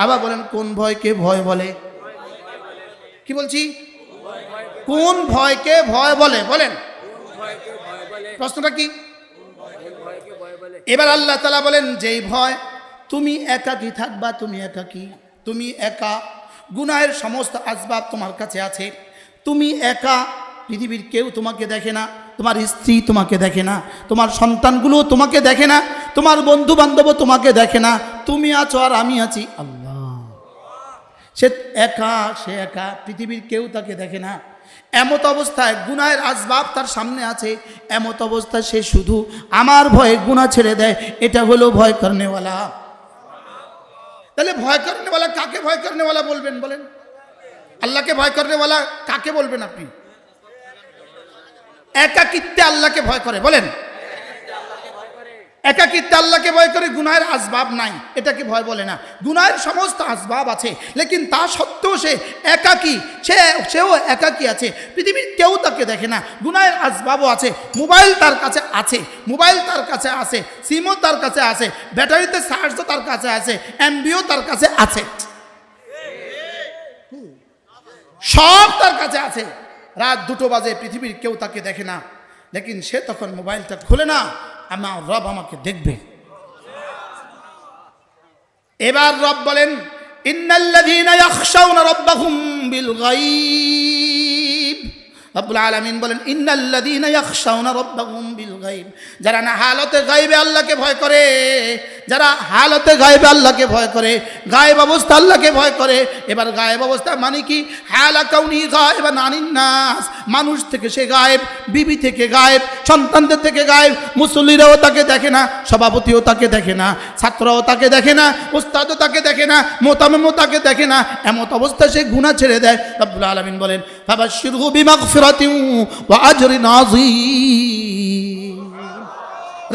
আবার বলেন, কোন ভয়কে ভয় বলে? কি বলছি? কোন ভয়কে ভয় বলে? বলেন প্রশ্নটা কি? এবার আল্লাহ তাআলা বলেন যেই ভয় তুমি একাকী থাকবা, তুমি একাকী, তুমি একা, গুনাহের সমস্ত আসবাব তোমার কাছে আছে, তুমি একা, পৃথিবীর কেউ তোমাকে দেখে না, তোমার স্ত্রী তোমাকে দেখে না, তোমার সন্তানগুলো তোমাকে দেখে না, তোমার বন্ধু বান্ধব তোমাকে দেখে না, তুমি আছো আর আমি আছি, আল্লাহ। সে একা, সে একা, পৃথিবীর কেউ তাকে দেখে না। এমত অবস্থায় গুনাহের আসবাব তার সামনে আছে, এমত অবস্থায় সে শুধু আমার ভয়ে গুনাহ ছেড়ে দেয়। এটা হলো ভয় করনেওয়ালা। তাহলে ভয় করনেওয়ালা কাকে ভয় করনেওয়ালা বলবেন? বলেন আল্লাহকে ভয় করনেওয়ালা কাকে বলবেন আপনি? একাকিত্বে আল্লাহকে ভয় করে, বলেন একাকিত্বে আল্লাহকে ভয় করে, গুনাহের আসবাব নাই, এটাকে ভয় বলে না। গুনাহের সমস্ত আসবাব আছে, লেকিন তা সত্ত্বেও সে একাকী, সেও একাকী আছে, পৃথিবীর কেউ তাকে দেখে না। গুনাহের আসবাবও আছে, মোবাইল তার কাছে আছে, মোবাইল তার কাছে আছে, সিমও তার কাছে আছে, ব্যাটারিতে চার্জও তার কাছে আছে, এমবিও তার কাছে আছে, সব তার কাছে আছে। রাত 2টো বাজে, পৃথিবীর কেউ তাকে দেখে না, লেকিন সে তখন মোবাইলটা খুলে না, আমার রব আমাকে দেখবে। এবার রব বলেন, ইন্নাল্লাযীনা ইয়াখশাউনা রাব্বাহুম বিল গায়ব। রব্বুল আলামিন বলেন, ইন্নাল্লাযীনা ইয়াখশাউনা রাব্বাহুম বিল গায়ব, যারা না হালতে গায়বে আল্লাহকে ভয় করে, যারা হালতে গায়বে আল্লাহকে ভয় করে, গায়েব অবস্থা আল্লাহকে ভয় করে। এবার গায়েব অবস্থা মানে কি? হালা কাউনি গায়বান আনিন নাস, মানুষ থেকে সে গায়েব, বিবি থেকে গায়েব, সন্তানদের থেকে গায়েব, মুসল্লিরাও তাকে দেখে না, সভাপতিও তাকে দেখে না, ছাত্রও তাকে দেখে না, উস্তাদও তাকে দেখে না, মোতামেমও তাকে দেখে না। এমত অবস্থায় সে গুনাহ ছেড়ে দেয়। রব্বুল আলামিন বলেন, ফাবাশশিরহু বিমাগফিরাতিন ওয়া আজরিন আযীম।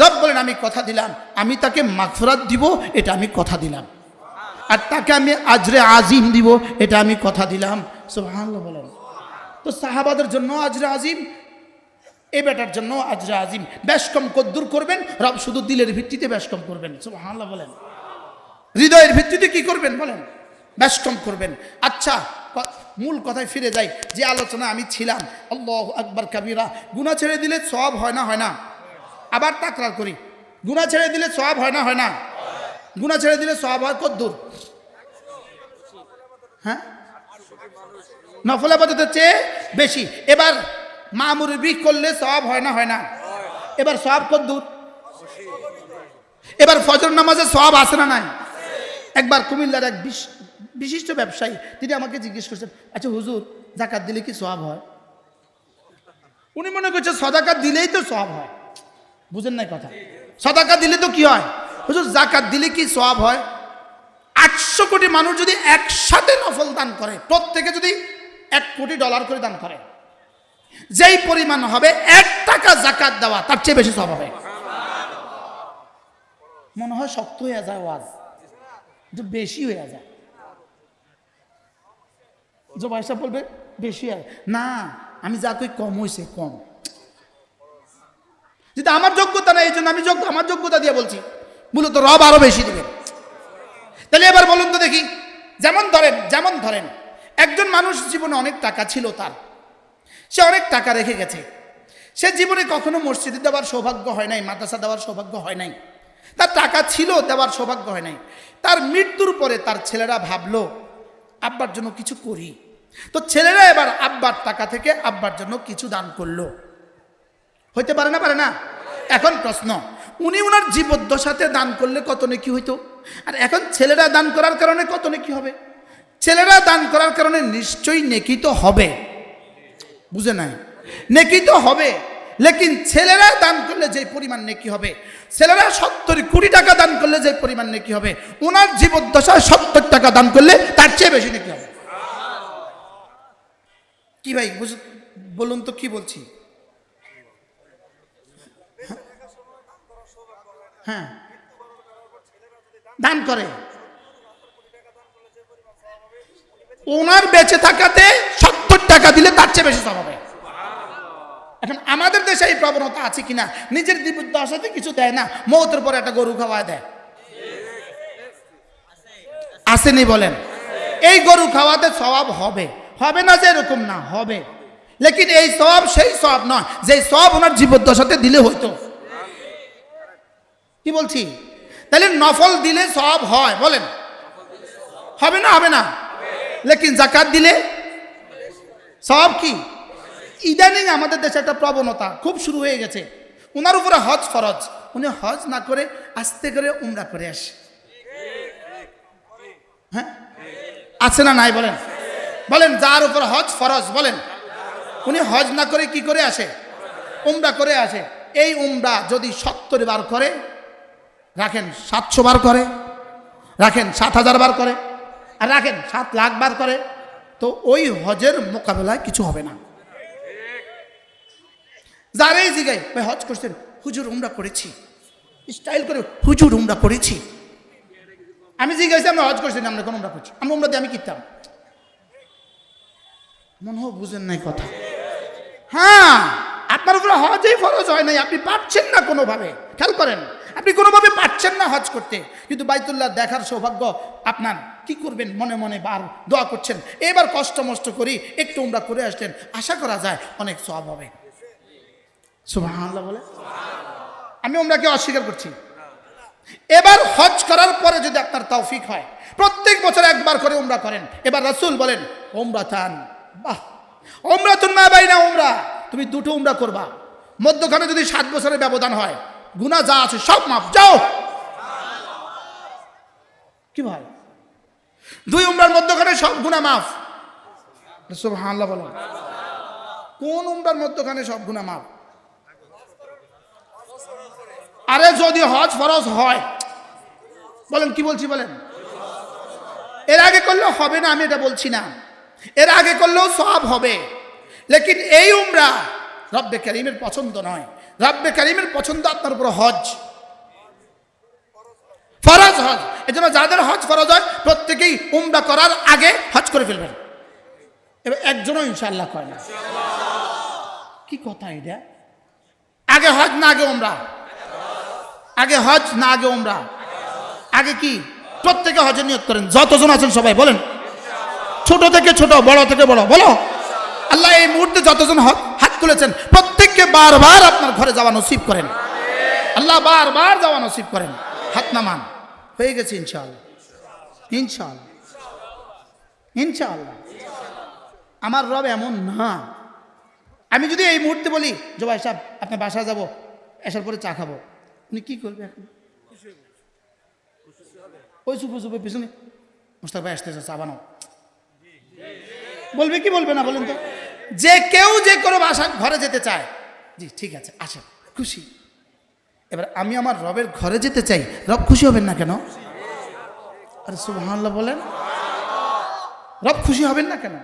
রব বলেন, আমি কথা দিলাম, আমি তাকে মাগফিরাত দিব, এটা আমি কথা দিলাম, আর তাকে আমি আজরে আজিম দিব, এটা আমি কথা দিলাম। সুবহানাল্লাহ বলেন। তো সাহাবাদের জন্য আজরে আজিম, এই বেটার জন্য আজরে আজিম। বেশ কম কদ্দুর করবেন? রব শুধু দিলের ভিত্তিতে বেশ কম করবেন। সুবহানাল্লাহ বলেন। হৃদয়ের ভিত্তিতে কি করবেন বলেন? বেশ কম করবেন। আচ্ছা, মূল কথায় ফিরে যাই, যে আলোচনা আমি ছিলাম, আল্লাহু আকবার কাবীরা। গুনাহ ছেড়ে দিলে সওয়াব হয় না? হয় না? আবার তাকরার করি, গুনাহ ছেড়ে দিলে সওয়াব হয় না? হয় না? গুনাহ ছেড়ে দিলে সওয়াব হয় কদ্দুর? হ্যাঁ, নফল ইবাদতের চেয়ে বেশি। এবার মামুরবি করলে সওয়াব হয় না? হয় না? এবার সওয়াব কদ্দুর? এবার ফজর নামাজে সওয়াব আছে না নাই? একবার কুমিল্লার এক বিশিষ্ট ব্যবসায়ী, তিনি আমাকে জিজ্ঞেস করছেন, আচ্ছা হুজুর, যাকাত দিলে কি সওয়াব হয়? উনি মনে করছে সাদাকা দিলেই তো সওয়াব হয়। বুঝেন নাই কথা? সাদাকা দিলে তো কি হয়? হুজুর, যাকাত দিলে কি সওয়াব হয়? 800 কোটি মানুষ যদি একসাথে নফল দান করে, প্রত্যেকে যদি $1 কোটি করে দান করে, যেই পরিমাণ হবে 1 টাকা যাকাত দেওয়া, তার চেয়ে বেশি সওয়াব হবে। মনে হয় শক্ত হয়ে যায় ওয়াজ, যে বেশি হয়ে যায়। যে পয়সা বলবে বেশি হয় না, আমি যা কই কম হয়েছে, কম। যদি আমার যোগ্যতা নেই, এই জন্য আমি আমার যোগ্যতা দিয়ে বলছি, মূলত রব আরো বেশি দিবেন। তাহলে এবার বলুন তো দেখি, যেমন ধরেন একজন মানুষ জীবনে অনেক টাকা ছিল তার, সে অনেক টাকা রেখে গেছে, সে জীবনে কখনো মসজিদে দেওয়ার সৌভাগ্য হয় নাই, মাদ্রাসা দেওয়ার সৌভাগ্য হয় নাই, তার টাকা ছিল, দেওয়ার সৌভাগ্য হয় নাই। তার মৃত্যুর পরে তার ছেলেরা ভাবলো আব্বার জন্য কিছু করি, তো ছেলেরা এবার আব্বার টাকা থেকে আব্বার জন্য কিছু দান করলো। হইতে পারে না? পারে না? এখন প্রশ্ন, উনি ওনার জীবদ্দশাতে দান করলে কত নেকি হইতো, আর এখন ছেলেরা দান করার কারণে কত নেকি হবে? ছেলেরা দান করার কারণে নিশ্চয়ই নেকি তো হবে। বুঝে নাই? নেকি তো হবে, লেকিন ছেলেরা দান করলে যে পরিমাণ নেকি হবে, ছেলেরা 70 কোটি টাকা দান করলে যে পরিমাণ নেকি হবে, ওনার জীবদ্দশায় 70 টাকা দান করলে তার চেয়ে বেশি নেকি হবে। কি ভাই বলুন তো, কি বলছি? হ্যাঁ, দান করে, ওনার বেঁচে থাকাতে 70 টাকা দিলে তার চেয়ে বেশি সওয়াব হবে। এখন আমাদের দেশে এই প্রবণতা আছে কিনা? নিজের জীবদ্দশাতে কিছু দেয় না, মওতের পরে একটা গরু খাওয়ায় দেয়। আসেনি বলেন? এই গরু খাওয়াতে সওয়াব হবে, হবে না যে এরকম না, হবে। লেকিন এই সওয়াব সেই সওয়াব নয় যে সওয়াব ওনার জীবদ্দশাতে দিলে হইতো। কি বলছি? তাহলে নফল দিলে সওয়াব হয়, বলেন হবে না? হবে না? লেকিন যাকাত দিলে সওয়াব কি? ইদানিং আমাদের দেশে একটা প্রবণতা খুব শুরু হয়ে গেছে, ওনার উপরে হজ ফরজ, উনি হজ না করে আস্তে করে উমরা করে আসে। হ্যাঁ, আছে না নাই? বলেন বলেন, যার উপর হজ ফরজ, বলেন, উনি হজ না করে কি করে আসে? উমরা করে আসে। এই উমরা যদি 70 বার করে, রাখেন 700 বার করে, রাখেন 7000 বার করে, আর রাখেন 7 লাখ বার করে, তো ওই হজের মোকাবেলায় কিছু হবে না। যার এই জায়গায় ভাই হজ করছেন, হুজুর উমরা করেছি, স্টাইল করে হুজুর উমরা করেছি। আমি জিজ্ঞাসা আমরা হজ করছি না, আমরা কোন উমরা করছি? আমরা উমরা দিয়ে আমি কিনতাম। মনে হয় বুঝেন নাই কথা। হ্যাঁ, আপনার উপরে হজই ফরজ হয় নাই, আপনি পারছেন না কোনোভাবে। খেয়াল করেন, আপনি কোনোভাবে পারছেন না হজ করতে, কিন্তু বাইতুল্লাহ দেখার সৌভাগ্য আপনার। কি করবেন? মনে মনে বার দোয়া করছেন, এবার কষ্ট মষ্ট করি একটু উমরা করে আসলেন, আশা করা যায় অনেক সওয়াব হবে। সুবহানাল্লাহ বলে। আমি উমরাকে অস্বীকার করছি। এবার হজ করার পরে যদি আপনার তৌফিক হয়, প্রত্যেক বছর একবার করে উমরা করেন। এবার রাসূল বলেন উমরাতান, বাহ, উমরাতুন মা বাইনা উমরা, তুমি দুটো উমরা করবা, মধ্যখানে যদি 7 বছরের ব্যবধান হয়, গুনাহ যা আছে সব মাফ। যাও। কি ভাই, 2 উমরার মধ্যখানে সব গুনাহ মাফ। সুবহানাল্লাহ বলেন। কোন উমরার মধ্যখানে সব গুনাহ মাফ? আরে যদি হজ ফরজ হয়, বলেন কি বলছি বলেন, এর আগে করলেও হবে না, আমি এটা বলছি না, এর আগে করলেও সওয়াব হবে, লেকিন এই উমরা রব্বে কারীমের পছন্দ নয়। রব্বে কারীমের পছন্দ আপনার উপর হজ, ফরজ হজ। এজন্য যাদের হজ ফরজ হয় প্রত্যেকেই উমরা করার আগে হজ করে ফেলবেন। এবার একজনও ইনশাআল্লাহ কয় না। কি কথা এটা? আগে হজ না আগে উমরা? আগে হজ না আগে উমরা? আগে কি? প্রত্যেকে হজের নিয়ত করেন, যতজন আছেন সবাই বলেন, ছোট থেকে ছোট, বড় থেকে বড়, বলো। আল্লাহ এই মুহূর্তে যতজন হাত তুলেছেন প্রত্যেককে বারবার আপনার ঘরে যাওয়া নসিব করেন। আল্লাহ বারবার যাওয়া নসিব করেন। হাত নামান। হয়ে গেছে ইনশাআল্লাহ, ইনশাআল্লাহ, ইনশাআল্লাহ। আমার রব এমন না, আমি যদি এই মুহূর্তে বলি জবাই সাহেব আপনার বাসায় যাবো, আসার পরে চা খাবো, উনি কি করবে? এখন ওই চুপে চুপে পিছনে মুস্তাক ভাই আসতেছে, চা বানাও, বলবে কি বলবে না বলেন তো? যে কেউ যে কোনো বাসা ঘরে যেতে চায়, জি ঠিক আছে আসেন, খুশি। এবার আমি আমার রবের ঘরে যেতে চাই, রব খুশি হবেন না কেন? আরে সুবহানাল্লাহ বলেন। রব খুশি হবেন না কেন?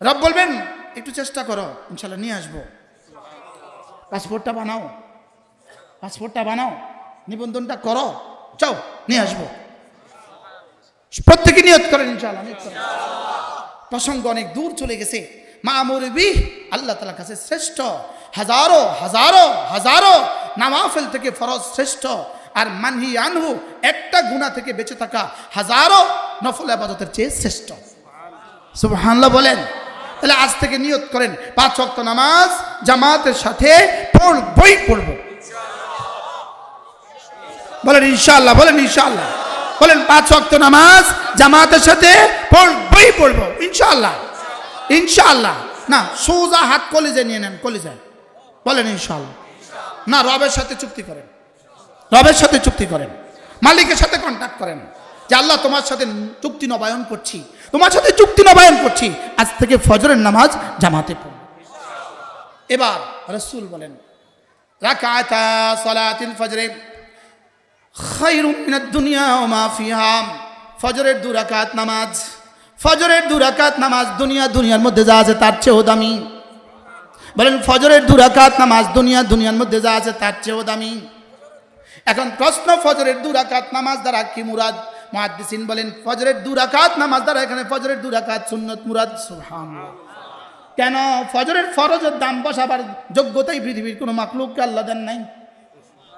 রব বলবেন একটু চেষ্টা করো, ইনশাল্লাহ নিয়ে আসবো। পাসপোর্টটা বানাও, পাসপোর্টটা বানাও, নিবন্ধনটা করো, চাও নিয়ে আসবো। প্রত্যেকে নিয়ত করেন ইনশাআল্লাহ, নিয়ত করেন। প্রসঙ্গ অনেক দূর চলে গেছে। মামুর বিহ আল্লাহ তাআলার কাছে শ্রেষ্ঠ, হাজারো হাজারো হাজারো নামাফিল থেকে ফরজ শ্রেষ্ঠ, আর মানহি আনহু একটা গুনাহ থেকে বেঁচে থাকা হাজারো নফল ইবাদতের চেয়ে শ্রেষ্ঠ। সুবহানাল্লাহ বলেন। তাহলে আজ থেকে নিয়ত করেন 5 ওয়াক্ত নামাজ জামাতের সাথে পড়বই পড়ব। বলেন ইনশাআল্লাহ, বলেন ইনশাআল্লাহ, বলেন 5 ওয়াক্ত নামাজ জামাতের সাথে পড়বই পড়ব ইনশাআল্লাহ, ইনশাআল্লাহ। না সোজা হাত কলিজে নিয়ে নেন, কলিজায় বলেন ইনশাআল্লাহ। না রবের সাথে চুক্তি করেন, রবের সাথে চুক্তি করেন, মালিকের সাথে কন্ট্যাক্ট করেন যে আল্লাহ তোমার সাথে চুক্তি নবায়ন করছি, তোমার সাথে চুক্তি নবায়ন করছি, আজ থেকে ফজরের নামাজ জামাতে পড়ব। এবার রাসূল বলেন রাকাতা সালাতিল ফজরে খায়রুম মিনাদ দুনিয়া ওয়া মা ফিহা। ফজরের 2 রাকাত নামাজ, ফজরের 2 রাকাত নামাজ দুনিয়ার মধ্যে যা আছে তার চেয়েও দামি। বলেন ফজরের 2 রাকাত নামাজ দুনিয়ার মধ্যে যা আছে তার চেয়েও দামি। এখন প্রশ্ন, ফজরের 2 রাকাত নামাজ দ্বারা কি মুরাদ? মুহাদ্দিসিন বলেন ফজরের 2 রাকাত নামাজ দ্বারা এখানে ফজরের 2 রাকাত সুন্নত মুরাদ। সুবহানাল্লাহ। কেন? ফজরের ফরজের দাম বসাবার যোগ্যতাই পৃথিবীর কোনো মাখলুককে আল্লাহ দেন নাই।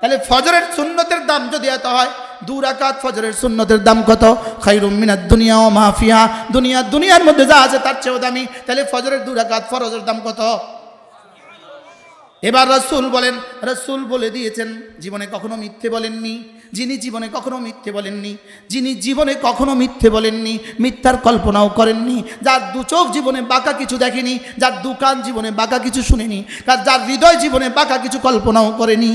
তাহলে ফজরের সুন্নতের দাম যদি এত হয়, 2 রাকাত ফজরের সুন্নতের দাম কত? খায়রুম মিনাদ দুনিয়া ওয়া মা ফিহা। দুনিয়ার মধ্যে যা আছে তার চেয়েও দামি। তাহলে ফজরের 2 রাকাত ফরজের দাম কত? এবার রাসূল বলেন, রাসূল বলে দিয়েছেন জীবনে কখনো মিথ্যে বলেননি। যিনি জীবনে কখনো মিথ্যে বলেননি, যিনি জীবনে কখনো মিথ্যে বলেননি, মিথ্যার কল্পনাও করেননি, যার 2 চোখ জীবনে বাঁকা কিছু দেখেনি, যার 2 কান জীবনে বাঁকা কিছু শুনেনি, যার হৃদয় জীবনে বাঁকা কিছু কল্পনাও করেনি,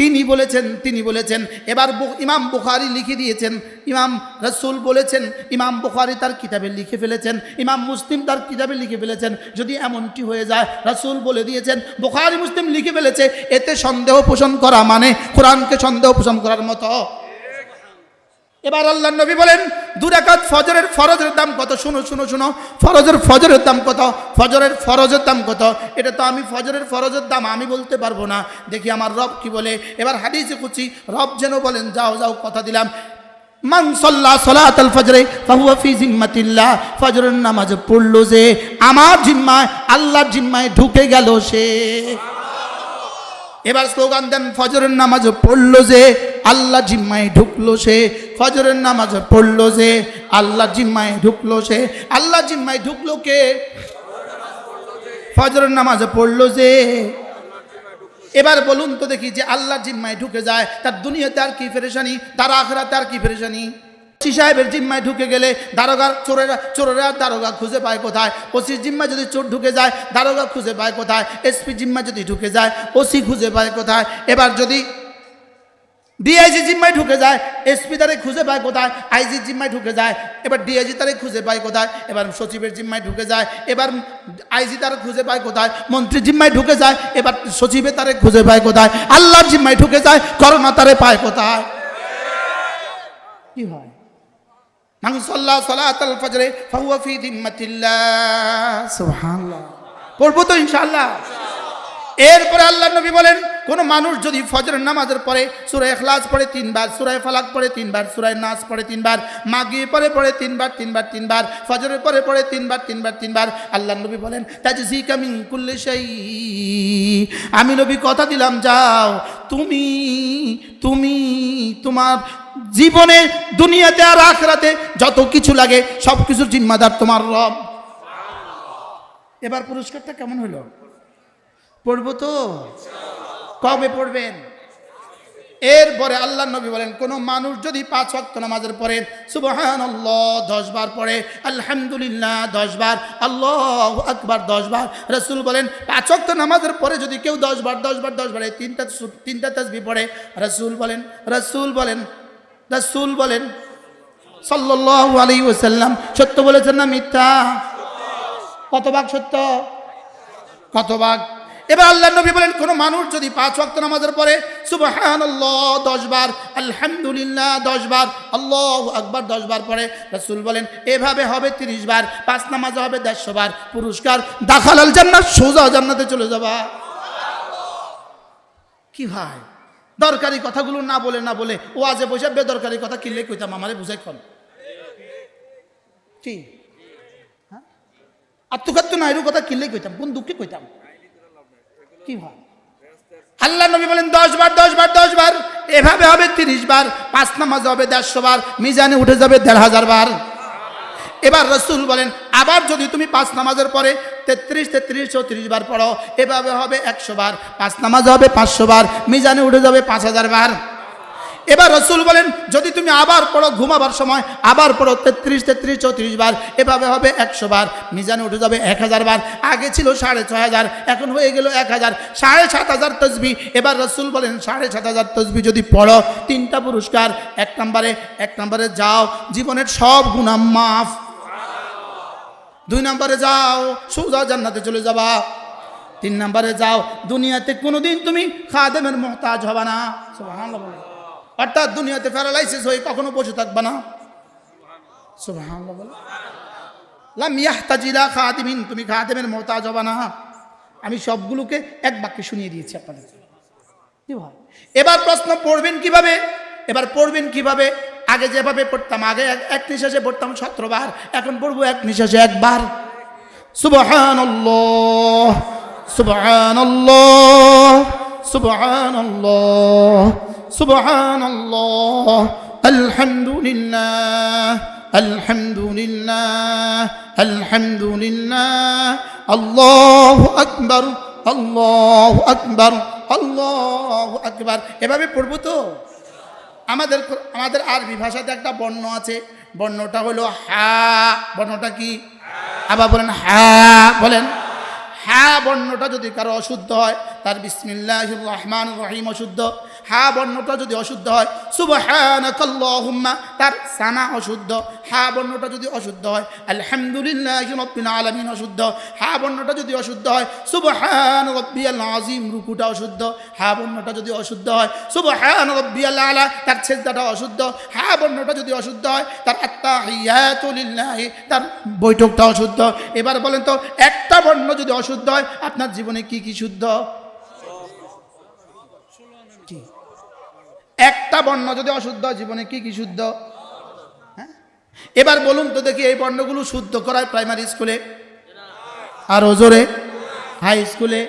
তিনি বলেছেন। এবার ইমাম বুখারী লিখে দিয়েছেন, ইমাম রাসূল বলেছেন, ইমাম বুখারী তার কিতাবে লিখে ফেলেছেন, ইমাম মুসলিম তার কিতাবে লিখে ফেলেছেন। যদি এমনটি হয়ে যায়, রাসূল বলে দিয়েছেন, বুখারী মুসলিম লিখে ফেলেছে, এতে সন্দেহ পোষণ করা মানে কোরআনকে সন্দেহ পোষণ করার মতো। এবার আল্লাহর নবী বলেন 2 রাকাত ফজরের ফরজের দাম কত? শুনো শুনো শুনো, ফজরের দাম কত? ফরজের দাম কত? এটা তো আমি ফজরের ফরজের দাম আমি বলতে পারবো না, দেখি আমার রব কি বলে। এবার হাদিসে কুদসি রব যেন বলেন, যাও যাও কথা দিলাম, মান সাল্লা সালাতাল ফজরে ফাহুয়া ফি জিম্মাতিল্লাহ, ফজরের নামাজ পড়লো যে আমার জিম্মায়, আল্লাহর জিম্মায় ঢুকে গেল সে। এবার স্লোগান দেন, ফজরের নামাজ পড়লো যে আল্লাহ জিম্মায় ঢুকলো সে, ফজরের নামাজ পড়লো যে আল্লাহ জিম্মায় ঢুকলো সে। আল্লাহ জিম্মায় ঢুকলো কে? ফজরের নামাজ পড়লো যে। এবার বলুন তো দেখি, যে আল্লাহ জিম্মায় ঢুকে যায় তার দুনিয়াতে আর কি পেরেশানি, তার আখিরাতে আর কি পেরেশানি? ওসি সাহেবের জিম্মায় ঢুকে গেলে চোরেরা দারোগা খুঁজে পায় কোথায়? ওসির জিম্মায় যদি চোর ঢুকে যায় দারোগা খুঁজে পায় কোথায়? এসপি জিম্মায় যদি ঢুকে যায় ওসি খুঁজে পায় কোথায়? এবার যদি ডিআইজি জিম্মায় ঢুকে যায় এসপি তারে খুঁজে পায় কোথায়? আইজি জিম্মায় ঢুকে যায়, এবার ডিআইজি তারে খুঁজে পায় কোথায়? এবার সচিবের জিম্মায় ঢুকে যায়, এবার আইজি তারে খুঁজে পায় কোথায়? মন্ত্রী জিম্মায় ঢুকে যায়, এবার সচিবে তারে খুঁজে পায় কোথায়? আল্লাহর জিম্মায় ঢুকে যায়, করোনা তারে পায় কোথায়? কি হয়? মান সাল্লা সালাতাল ফজরে ফাহুয়া ফি জিম্মাতিল্লাহ, সুবহানাল্লাহ। পড়বো তো ইনশাআল্লাহ। এরপরে আল্লাহর নবী বলেন, কোন মানুষ যদি ফজরের নামাজের পরে সূরা ইখলাস পড়ে 3 বার, সূরা ফালাক পড়ে 3 বার, সূরা নাস পড়ে 3 বার, মাগরিব পড়ে 3 বার 3 বার 3 বার, ফজরের পড়ে 3 বার 3 বার 3 বার, আল্লাহর নবী বলেন তাজজিকা মিন কুল্লি শাই, আমি নবী কথা দিলাম, যাও তুমি তোমার জীবনে দুনিয়াতে আর আখিরাতে যত কিছু লাগে সব কিছুর জিম্মাদার তোমার রব। এবার পুরস্কারটা কেমন হলো? পড়বো তো? কবে পড়বেন? এরপরে আল্লাহ নবী বলেন, কোন মানুষ যদি 5 ওয়াক্ত নামাজের পরে সুবহানাল্লাহ 10 বার পড়ে, আলহামদুলিল্লাহ 10 বার, আল্লাহু আকবার 10 বার, রাসূল বলেন 5 ওয়াক্ত নামাজের পরে যদি কেউ 10 বার এই তিনটা তাসবিহ পড়ে, রাসূল বলেন সাল্লাল্লাহু আলাইহি ওয়াসাল্লাম, সত্য বলেছেন না মিথ্যা? কত ভাগ সত্য, কত ভাগ? এবার আল্লাহর নবী বলেন, কোন মানুষ যদি 5 ওয়াক্ত নামাজের পরে সুবহানাল্লাহ 10 বার, আলহামদুলিল্লাহ 10 বার, আল্লাহু আকবার 10 বার পড়ে, রাসূল বলেন এভাবে হবে 30 বার, 5 নামাজে হবে 150 বার, পুরস্কার দাখালাল জান্নাত, সোজা জান্নাতে চলে যাবা। কি ভাই, দরকারি কথাগুলো না বলে ওয়াজে বসে বেদরকারি কথা কিনলে কইতাম, আমারে বুঝাই কোন কি আত্মঘাত্য নাইরু কথা কিনলে কইতাম, কোন দুঃখে কইতাম? কি ভাই, আল্লাহ নবী বলেন 10 বার 10 বার 10 বার, এভাবে হবে 30 বার, 5 নামাজ হবে 150 বার, মিজানে উঠে যাবে 1500 বার। এবার রাসূল বলেন, আবার যদি তুমি 5 নামাজের পরে 33 34 বার পড়ো, এভাবে হবে 100 বার, 5 নামাজ হবে 500 বার, মিজানে উঠে যাবে 5000 বার। এবার রাসূল বলেন, যদি তুমি আবার পড়ো ঘুমাবার সময়, আবার পড়ো 33 34 বার, এভাবে হবে 100 বার, মিজানে উঠে যাবে 1000 বার। আগে ছিল 6500, এখন হয়ে গেল 1000, 7500 তাসবিহ। এবার রাসূল বলেন 7500 তাসবিহ যদি পড়ো, 3টা পুরস্কার। এক নম্বরে যাও, জীবনের সব গুনাহ মাফ। 2 নম্বরে যাও, সোজা জান্নাতে চলে যাবা। 3 নম্বরে যাও, দুনিয়াতে কোনোদিন তুমি খাদেমের মুহতাজ হবে না। সুবহানাল্লাহ। অর্থাৎ দুনিয়াতে প্যারালাইসিস হয়ে কখনো বসে থাকবে না। সুবহানাল্লাহ। লাম ইয়াহতাজিলা খাদিমিন, তুমি খাদেমের মুহতাজ হবে না। আমি সবগুলোকে এক বাক্যে শুনিয়ে দিয়েছি আপনাদের। কি ভাই, এবার প্রশ্ন, পড়বেন কিভাবে? আগে যেভাবে পড়তাম, আগে এক নিঃশ্বাসে পড়তাম 17 বার, এখন পড়বো এক নিঃশ্বাসে একবার। সুবহানাল্লাহ সুবহানাল্লাহ সুবহানাল্লাহ সুবহানাল্লাহ, আলহামদুলিল্লাহ আলহামদুলিল্লাহ আলহামদুলিল্লাহ, আল্লাহু আকবার আল্লাহু আকবার আল্লাহু আকবার। এভাবে পড়বো তো? আমাদের আরবি ভাষাতে একটা বর্ণ আছে, বর্ণটা হলো হা। বর্ণটা কি? আবার বলেন হা, বলেন হা। বর্ণটা যদি কারো অশুদ্ধ হয়, তার বিসমিল্লাহির রহমানির রহিম অশুদ্ধ, হা বর্ণটা যদি অশুদ্ধ হয় সুবহানাকাল্লাহুম্মা, তার সানা অশুদ্ধ। হা বর্ণটা যদি অশুদ্ধ হয় আলহামদুলিল্লাহি রাব্বিল আলামিন অশুদ্ধ। হা বর্ণটা যদি অশুদ্ধ হয় সুবহান রাব্বিয়াল আযীম, রুকুটা অশুদ্ধ। হা বর্ণটা যদি অশুদ্ধ হয় সুবহান রাব্বিয়াল আলা, তার সিজদাটা অশুদ্ধ। হা বর্ণটা যদি অশুদ্ধ হয় তার আত্তাহিয়াতু লিল্লাহি, তার বৈঠকটা অশুদ্ধ। এবার বলেন তো একটা বর্ণ যদি অশুদ্ধ হয় আপনার জীবনে কি কি শুদ্ধ? একটা বর্ণ যদি অশুদ্ধ হয় জীবনে কি কি শুদ্ধ? হ্যাঁ, এবার বলুন তো দেখি এই বর্ণগুলো শুদ্ধ করায় প্রাইমারি স্কুলে আর জোরে, হাই স্কুলে,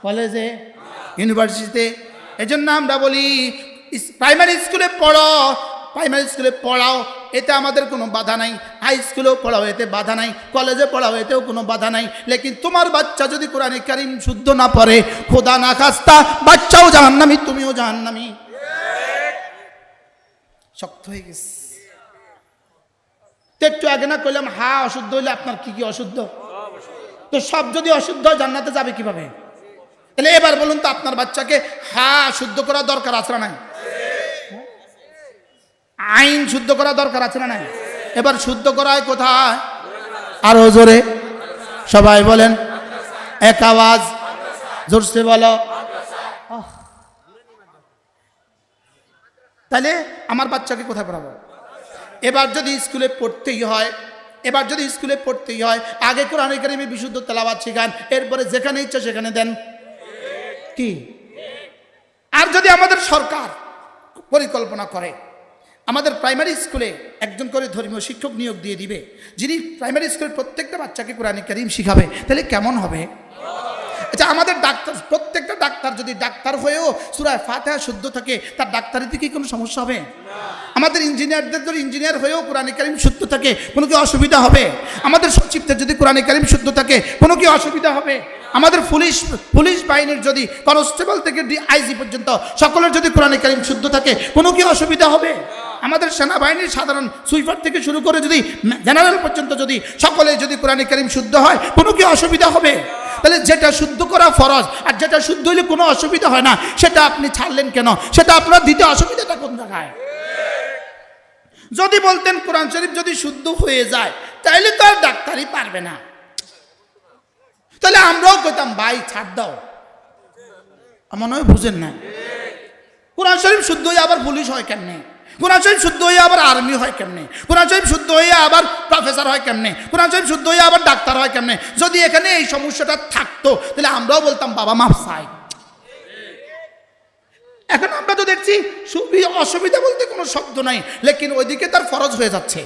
কলেজে, ইউনিভার্সিটিতে। এজন্য আমরা বলি প্রাইমারি স্কুলে পড়ো, প্রাইমারি স্কুলে পড়াও, এতে আমাদের কোনো বাধা নাই। হাই স্কুলেও পড়াও, এতে বাধা নাই। কলেজে পড়াও, এতেও কোনো বাধা নাই। লেকিন তোমার বাচ্চা যদি কোরআনে কারিম শুদ্ধ না পড়ে, খোদা না খাস্তা বাচ্চাও জাহান্নামী, তুমিও জাহান্নামী। শক্ত হয়ে গেছে। একটু আগে না কইলাম হা অশুদ্ধ হইলে আপনার কি কি অশুদ্ধ? তো সব যদি অশুদ্ধ হয় জান্নাতে যাবে কিভাবে? তাহলে এবার বলুন তো আপনার বাচ্চাকে হা শুদ্ধ করা দরকার আছে না নাই? আইন শুদ্ধ করা দরকার আছে না নাই? এবার শুদ্ধ করা হয় কোথায়? আরো জোরে সবাই বলেন, এক আওয়াজ জোরসে বলো। তাহলে আমার বাচ্চাকে কোথায় পড়াবো? এবার যদি স্কুলে পড়তেই হয়, এবার যদি স্কুলে পড়তেই হয় আগে কোরআন কারীমে বিশুদ্ধ তেলাওয়াত শেখান, এরপরে যেখানে ইচ্ছা সেখানে দেন কি? আর যদি আমাদের সরকার পরিকল্পনা করে আমাদের প্রাইমারি স্কুলে একজন করে ধর্মীয় শিক্ষক নিয়োগ দিয়ে দিবে, যিনি প্রাইমারি স্কুলের প্রত্যেকটা বাচ্চাকে কোরআন কারীম শিখাবে, তাহলে কেমন হবে? আচ্ছা, আমাদের ডাক্তার, প্রত্যেকটা ডাক্তার যদি ডাক্তার হয়েও সূরা ফাতিহা শুদ্ধ থাকে, তার ডাক্তারিতে কি কোনো সমস্যা হবে? আমাদের ইঞ্জিনিয়ারদের যদি ইঞ্জিনিয়ার হয়েও কোরআন কারীম শুদ্ধ থাকে, কোনো কি অসুবিধা হবে? আমাদের সচিবদের যদি কোরআন কারীম শুদ্ধ থাকে, কোনো কি অসুবিধা হবে? আমাদের পুলিশ বাহিনীর যদি কনস্টেবল থেকে আইজি পর্যন্ত সকলের যদি কোরআন কারীম শুদ্ধ থাকে, কোনো কি অসুবিধা হবে? আমাদের সেনাবাহিনীর সাধারণ সুইপার থেকে শুরু করে যদি জেনারেল পর্যন্ত যদি সকলে যদি কোরআন কারীম শুদ্ধ হয়, কোনো কি অসুবিধা হবে? তাহলে যেটা শুদ্ধ করা ফরজ, আর যেটা শুদ্ধ হইলে কোনো অসুবিধা হয় না, সেটা আপনি ছাড়লেন কেন? সেটা আপনার দিতে অসুবিধাটা কোন জায়গায়? যদি বলতেন কোরআন শরীফ যদি শুদ্ধ হয়ে যায় তাহলে তো আর ডাক্তারই পারবে না, তাহলে আমরাও কইতাম ভাই ছাড় দাও। আমার নয় বুঝেন না, কোরআন শরীফ শুদ্ধ হয়ে আবার পুলিশ হয় কেমনে? কোরআন শরীফ শুদ্ধ হয়ে আবার আর্মি হয় কেমনে? কোরআন শরীফ শুদ্ধ হয়ে আবার প্রফেসর হয় কেমনে? কোরআন শরীফ শুদ্ধ হয়ে আবার ডাক্তার হয় কেমনে? যদি এখানে এই সমস্যাটা থাকতো তাহলে আমরাও বলতাম বাবা মাফ চাই। এখন আমরা তো দেখছি অসুবিধা বলতে কোনো শব্দ নাই, লেকিন ওইদিকে তার ফরজ হয়ে যাচ্ছে।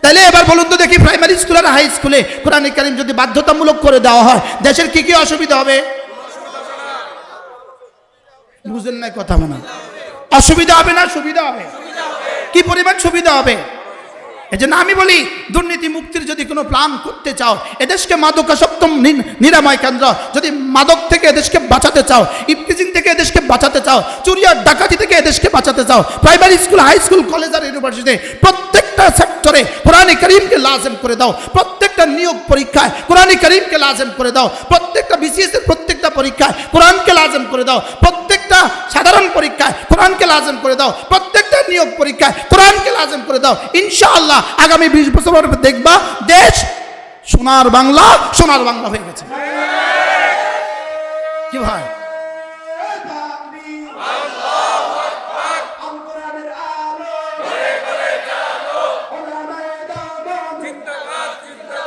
তাহলে এবার বলুন তো দেখি প্রাইমারি স্কুল আর হাই স্কুলে কোরআন কারীম যদি বাধ্যতামূলক করে দেওয়া হয়, দেশের কি কি অসুবিধা হবে? বুঝেন না কথা? মনে অসুবিধা হবে না সুবিধা হবে? কি পরিমাণ সুবিধা হবে? এজন্য আমি বলি দুর্নীতি মুক্তির যদি কোনো প্ল্যান করতে চাও, এদেশকে মাদকাসক্ত নিরাময় কেন্দ্র, যদি মাদক থেকে এদেশকে বাঁচাতে চাও, ইফতিজিং থেকে এদেশকে বাঁচাতে চাও, চুরি আর ডাকাতি থেকে এদেশকে বাঁচাতে চাও, primary school, high school, college আর ইউনিভার্সিটিতে প্রত্যেকটা সেক্টরে কোরআন কারীমকে লাজেম করে দাও। প্রত্যেকটা নিয়োগ পরীক্ষায় কোরআন কারীমকে লাজেম করে দাও। প্রত্যেকটা বিসিএস এর প্রত্যেকটা পরীক্ষায় কোরআনকে লাজেম করে দাও। প্রত্যেকটা সাধারণ পরীক্ষায় কোরআনকে লাজেম করে দাও। প্রত্যেকটা নিয়োগ পরীক্ষায় কোরআনকে লাজেম করে দাও। ইনশাআল্লাহ আগামী 20 বছর পরে দেখবা দেশ সোনার বাংলা, সোনার বাংলা হয়ে গেছে। কি ভাই?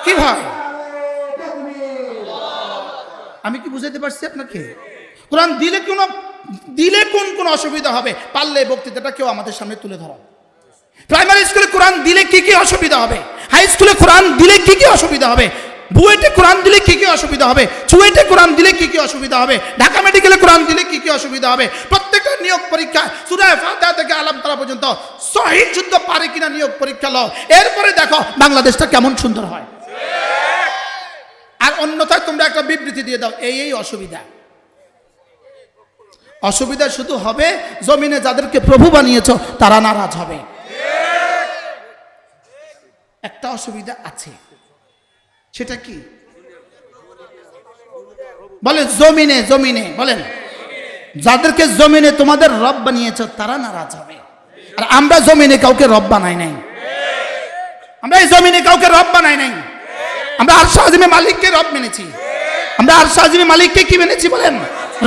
কি ভাই, আমি কি বুঝাইতে পারছি আপনাকে? কোরআন দিলে কোন অসুবিধা হবে? পারলে বক্তৃতাটা কেউ আমাদের সামনে তুলে ধরা। প্রাইমারি স্কুলে কোরআন দিলে কি কি অসুবিধা হবে? হাই স্কুলে কোরআন দিলে কি কি অসুবিধা হবে? বুয়েটে কোরআন দিলে কি কি অসুবিধা হবে? চুয়েটে কোরআন দিলে কি কি অসুবিধা হবে? ঢাকা মেডিকেলে কোরআন দিলে কি কি অসুবিধা হবে? প্রত্যেকটা নিয়োগ পরীক্ষা সূরা ফাতিহা থেকে আলাম তারা পর্যন্ত সহিহ শুদ্ধ পারে কিনা নিয়োগ পরীক্ষা লও, এরপরে দেখো বাংলাদেশটা কেমন সুন্দর হয়। আর অন্যথায় তোমরা একটা বিবৃতি দিয়ে দাও এই অসুবিধা। অসুবিধা শুধু হবে জমিনে যাদেরকে প্রভু বানিয়েছো তারা নারাজ হবে। একটা অসুবিধা আছে, সেটা কি বলেন? জমিনে বলেন যাদেরকে জমিনে তোমাদের রব বানিয়েছো তারা নারাজ হবে। আর আমরা জমিনে কাউকে রব বানাই নাই, আমরা এই জমিনে কাউকে রব বানাই নাই। আমরা আরশ আজিমে মালিককে রব মেনেছি। আমরা আরশ আজিমে মালিককে কি মেনেছি বলেন?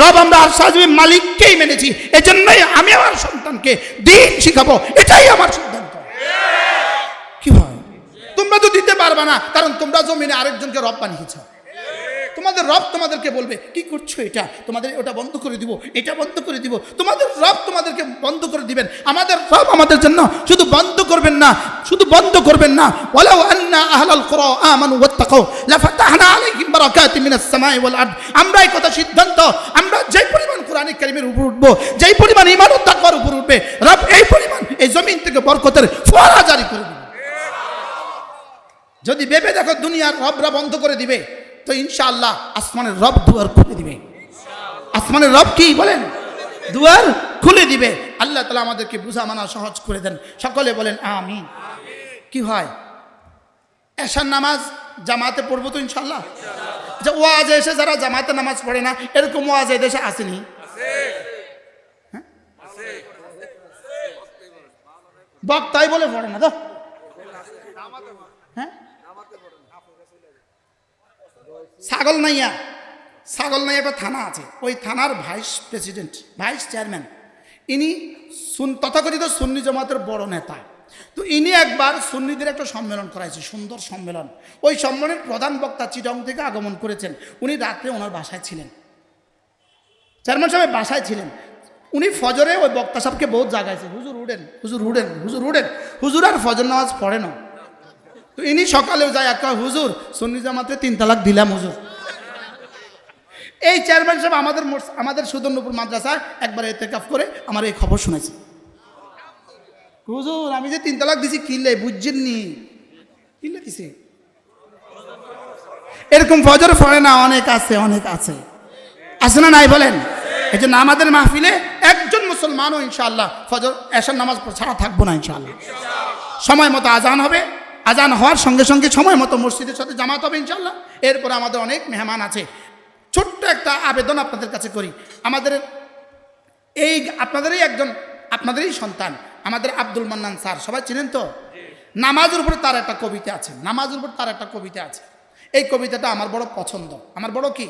রব। আমরা আরশ আজিমে মালিককেই মেনেছি। এজন্যই আমি আমার সন্তানকে দ্বীন শিখাবো, এটাই আমার সিদ্ধান্ত। কি হয়? তোমরা তো দিতে পারবে না, কারণ তোমরা জমিনে আরেকজনকে রব বানিয়েছ। তোমাদের রব তোমাদেরকে বলবে কি করছো এটা, তোমাদের ওটা বন্ধ করে দিব, এটা বন্ধ করে দিব। তোমাদের রব তোমাদেরকে বন্ধ করে দিবেন। আমাদের রব আমাদের জন্য শুধু বন্ধ করবেন না, শুধু বন্ধ করবেন না, ওয়ালাউ আন্না আহলাল কুরা আমানু ওয়াত্তাকাউ লাফাতাহনা আলাইহিম বারাকাতিন মিনাস সামাই ওয়াল আরদ। আমরা এই কথা সিদ্ধান্ত, আমরা যেই পরিমাণ কোরআন কারীমের উপর উঠবো, যেই পরিমাণ ঈমান ও তাকওয়ার উপর উঠবে, রব এই পরিমাণ এই জমিন থেকে বরকতের ফোয়ারা জারি করে দিবে। যদি ভেবে দেখো দুনিয়ার রবরা বন্ধ করে দিবে, তো ইনশাআল্লাহ আসমানের রব দুয়ার খুলে দিবে। আসমানের রব কি বলেন? দুয়ার খুলে দিবে। আল্লাহ তাআলা আমাদেরকে বুঝা মানা সহজ করে দেন। সকলে বলেন আমিন। কি হয়? এশার নামাজ জামাতে পড়বো তো ইনশাআল্লাহ। যে ওয়াজে এসে যারা জামাতে নামাজ পড়ে না, এরকম ওয়াজ এই দেশে আসেনি? বক্তাই বলে পড়ে না তো। হ্যাঁ, ছাগল নাইয়া একটা থানা আছে, ওই থানার ভাইস প্রেসিডেন্ট, ভাইস চেয়ারম্যান, ইনি তথাকথিত সুন্নি জামাতের বড় নেতা। তো ইনি একবার সুন্নিদের একটা সম্মেলন করাইছে, সুন্দর সম্মেলন। ওই সম্মেলনের প্রধান বক্তা চিটং থেকে আগমন করেছেন। উনি রাত্রে ওনার বাসায় ছিলেন, চেয়ারম্যান সাহেব বাসায় ছিলেন। উনি ফজরে ওই বক্তা সাহেবকে বহুত জাগাইছে, হুজুর উঠেন, হুজুর উঠেন, হুজুর উঠেন। হুজুর আর ফজর নামাজ পড়ে না। তো ইনি সকালেও যায়, একটা হুজুর সুন্নি জামাতে 3 তালাক দিলাম হুজুর। এই চেয়ারম্যান সাহেব আমাদের সুদর্ণপুর মাদ্রাসায় একবার ইতিকাফ করে আমার এই খবর শুনেছে। হুজুর আমি যে 3 তালাক দিছি কিনলে বুঝছেননি, কিনলে দিছি। এরকম ফজর পড়ে না, অনেক আছে, অনেক আছে, আছে না নাই বলেন? এই জন্য আমাদের মাহফিলে একজন মুসলমানও ইনশাআল্লাহ ফজর এশার নামাজ ছাড়া থাকবো না ইনশাআল্লাহ। সময় মতো আজান হবে, আজান হওয়ার সঙ্গে সঙ্গে সময় মতো মসজিদের সাথে জামাত হবে ইনশাআল্লাহ। এরপরে আমাদের অনেক মেহমান আছে। ছোট্ট একটা আবেদন আপনাদের কাছে করি। আমাদের এই আপনাদেরই সন্তান আমাদের আব্দুল মান্নান স্যার, সবাই চিনেন তো? নামাজের উপরে তার একটা কবিতা আছে, নামাজের উপর তার একটা কবিতা আছে। এই কবিতাটা আমার বড় পছন্দ, আমার বড় কি,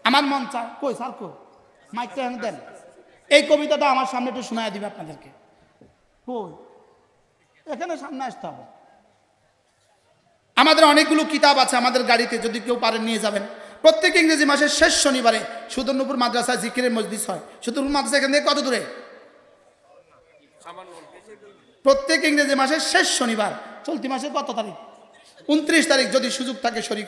আমার মন চায়। কই স্যার, কই মাইকটা এনে দেন। এই কবিতাটা আমার সামনে একটু শোনায় দিবে আপনাদেরকে। কই, এখানে সামনে আসতে হবে। আমাদের অনেকগুলো কিতাব আছে আমাদের গাড়িতে, যদি কেউ পারেন নিয়ে যাবেন। প্রত্যেক ইংরেজি মাসের শেষ শনিবারে সুদর্ণপুর মাদ্রাসায় জিকিরের মজলিস হয়। সুদর্ণপুর মাদ্রাসা এখান থেকে কত দূরে? প্রত্যেক ইংরেজি মাসের শেষ শনিবার, চলতি মাসের কত তারিখ? 29 তারিখ, যদি সুযোগ থাকে শরীর